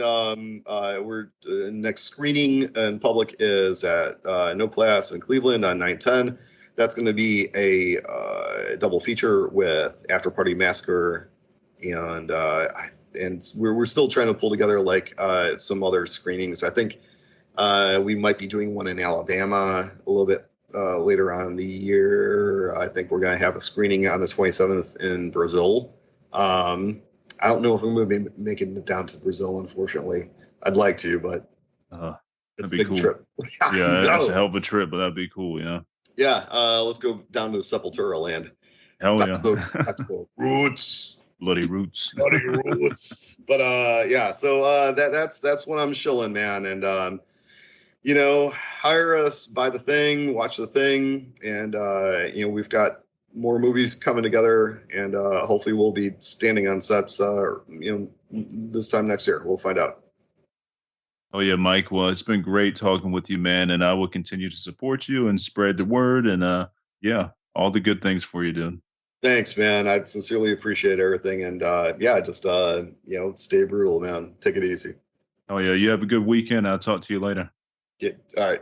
B: we're next screening in public is at No Class in Cleveland on 9/10. That's going to be a double feature with After Party Massacre, and we're still trying to pull together like some other screenings. I think we might be doing one in Alabama a little bit later on in the year. I think we're going to have a screening on the 27th in Brazil. I don't know if I'm going to be making it down to Brazil, unfortunately. I'd like to, but
A: uh,
B: it's
A: that'd
B: a
A: be
B: big
A: cool.
B: trip. I
A: Yeah, that's a
B: know.
A: hell of a trip, but that'd be cool. Yeah.
B: Yeah, let's go down to the Sepultura land.
A: Hell
B: Back to the,
A: yeah.
B: back to the roots.
A: Bloody roots.
B: Bloody roots. But yeah, so that's when I'm shilling, man. And hire us, buy the thing, watch the thing, and we've got more movies coming together, and hopefully we'll be standing on sets, this time next year. We'll find out.
A: Oh yeah, Mike. Well, it's been great talking with you, man, and I will continue to support you and spread the word, and yeah, all the good things for you, dude.
B: Thanks, man. I sincerely appreciate everything, and yeah, just stay brutal, man. Take it easy.
A: Oh yeah, you have a good weekend. I'll talk to you later.
B: All right.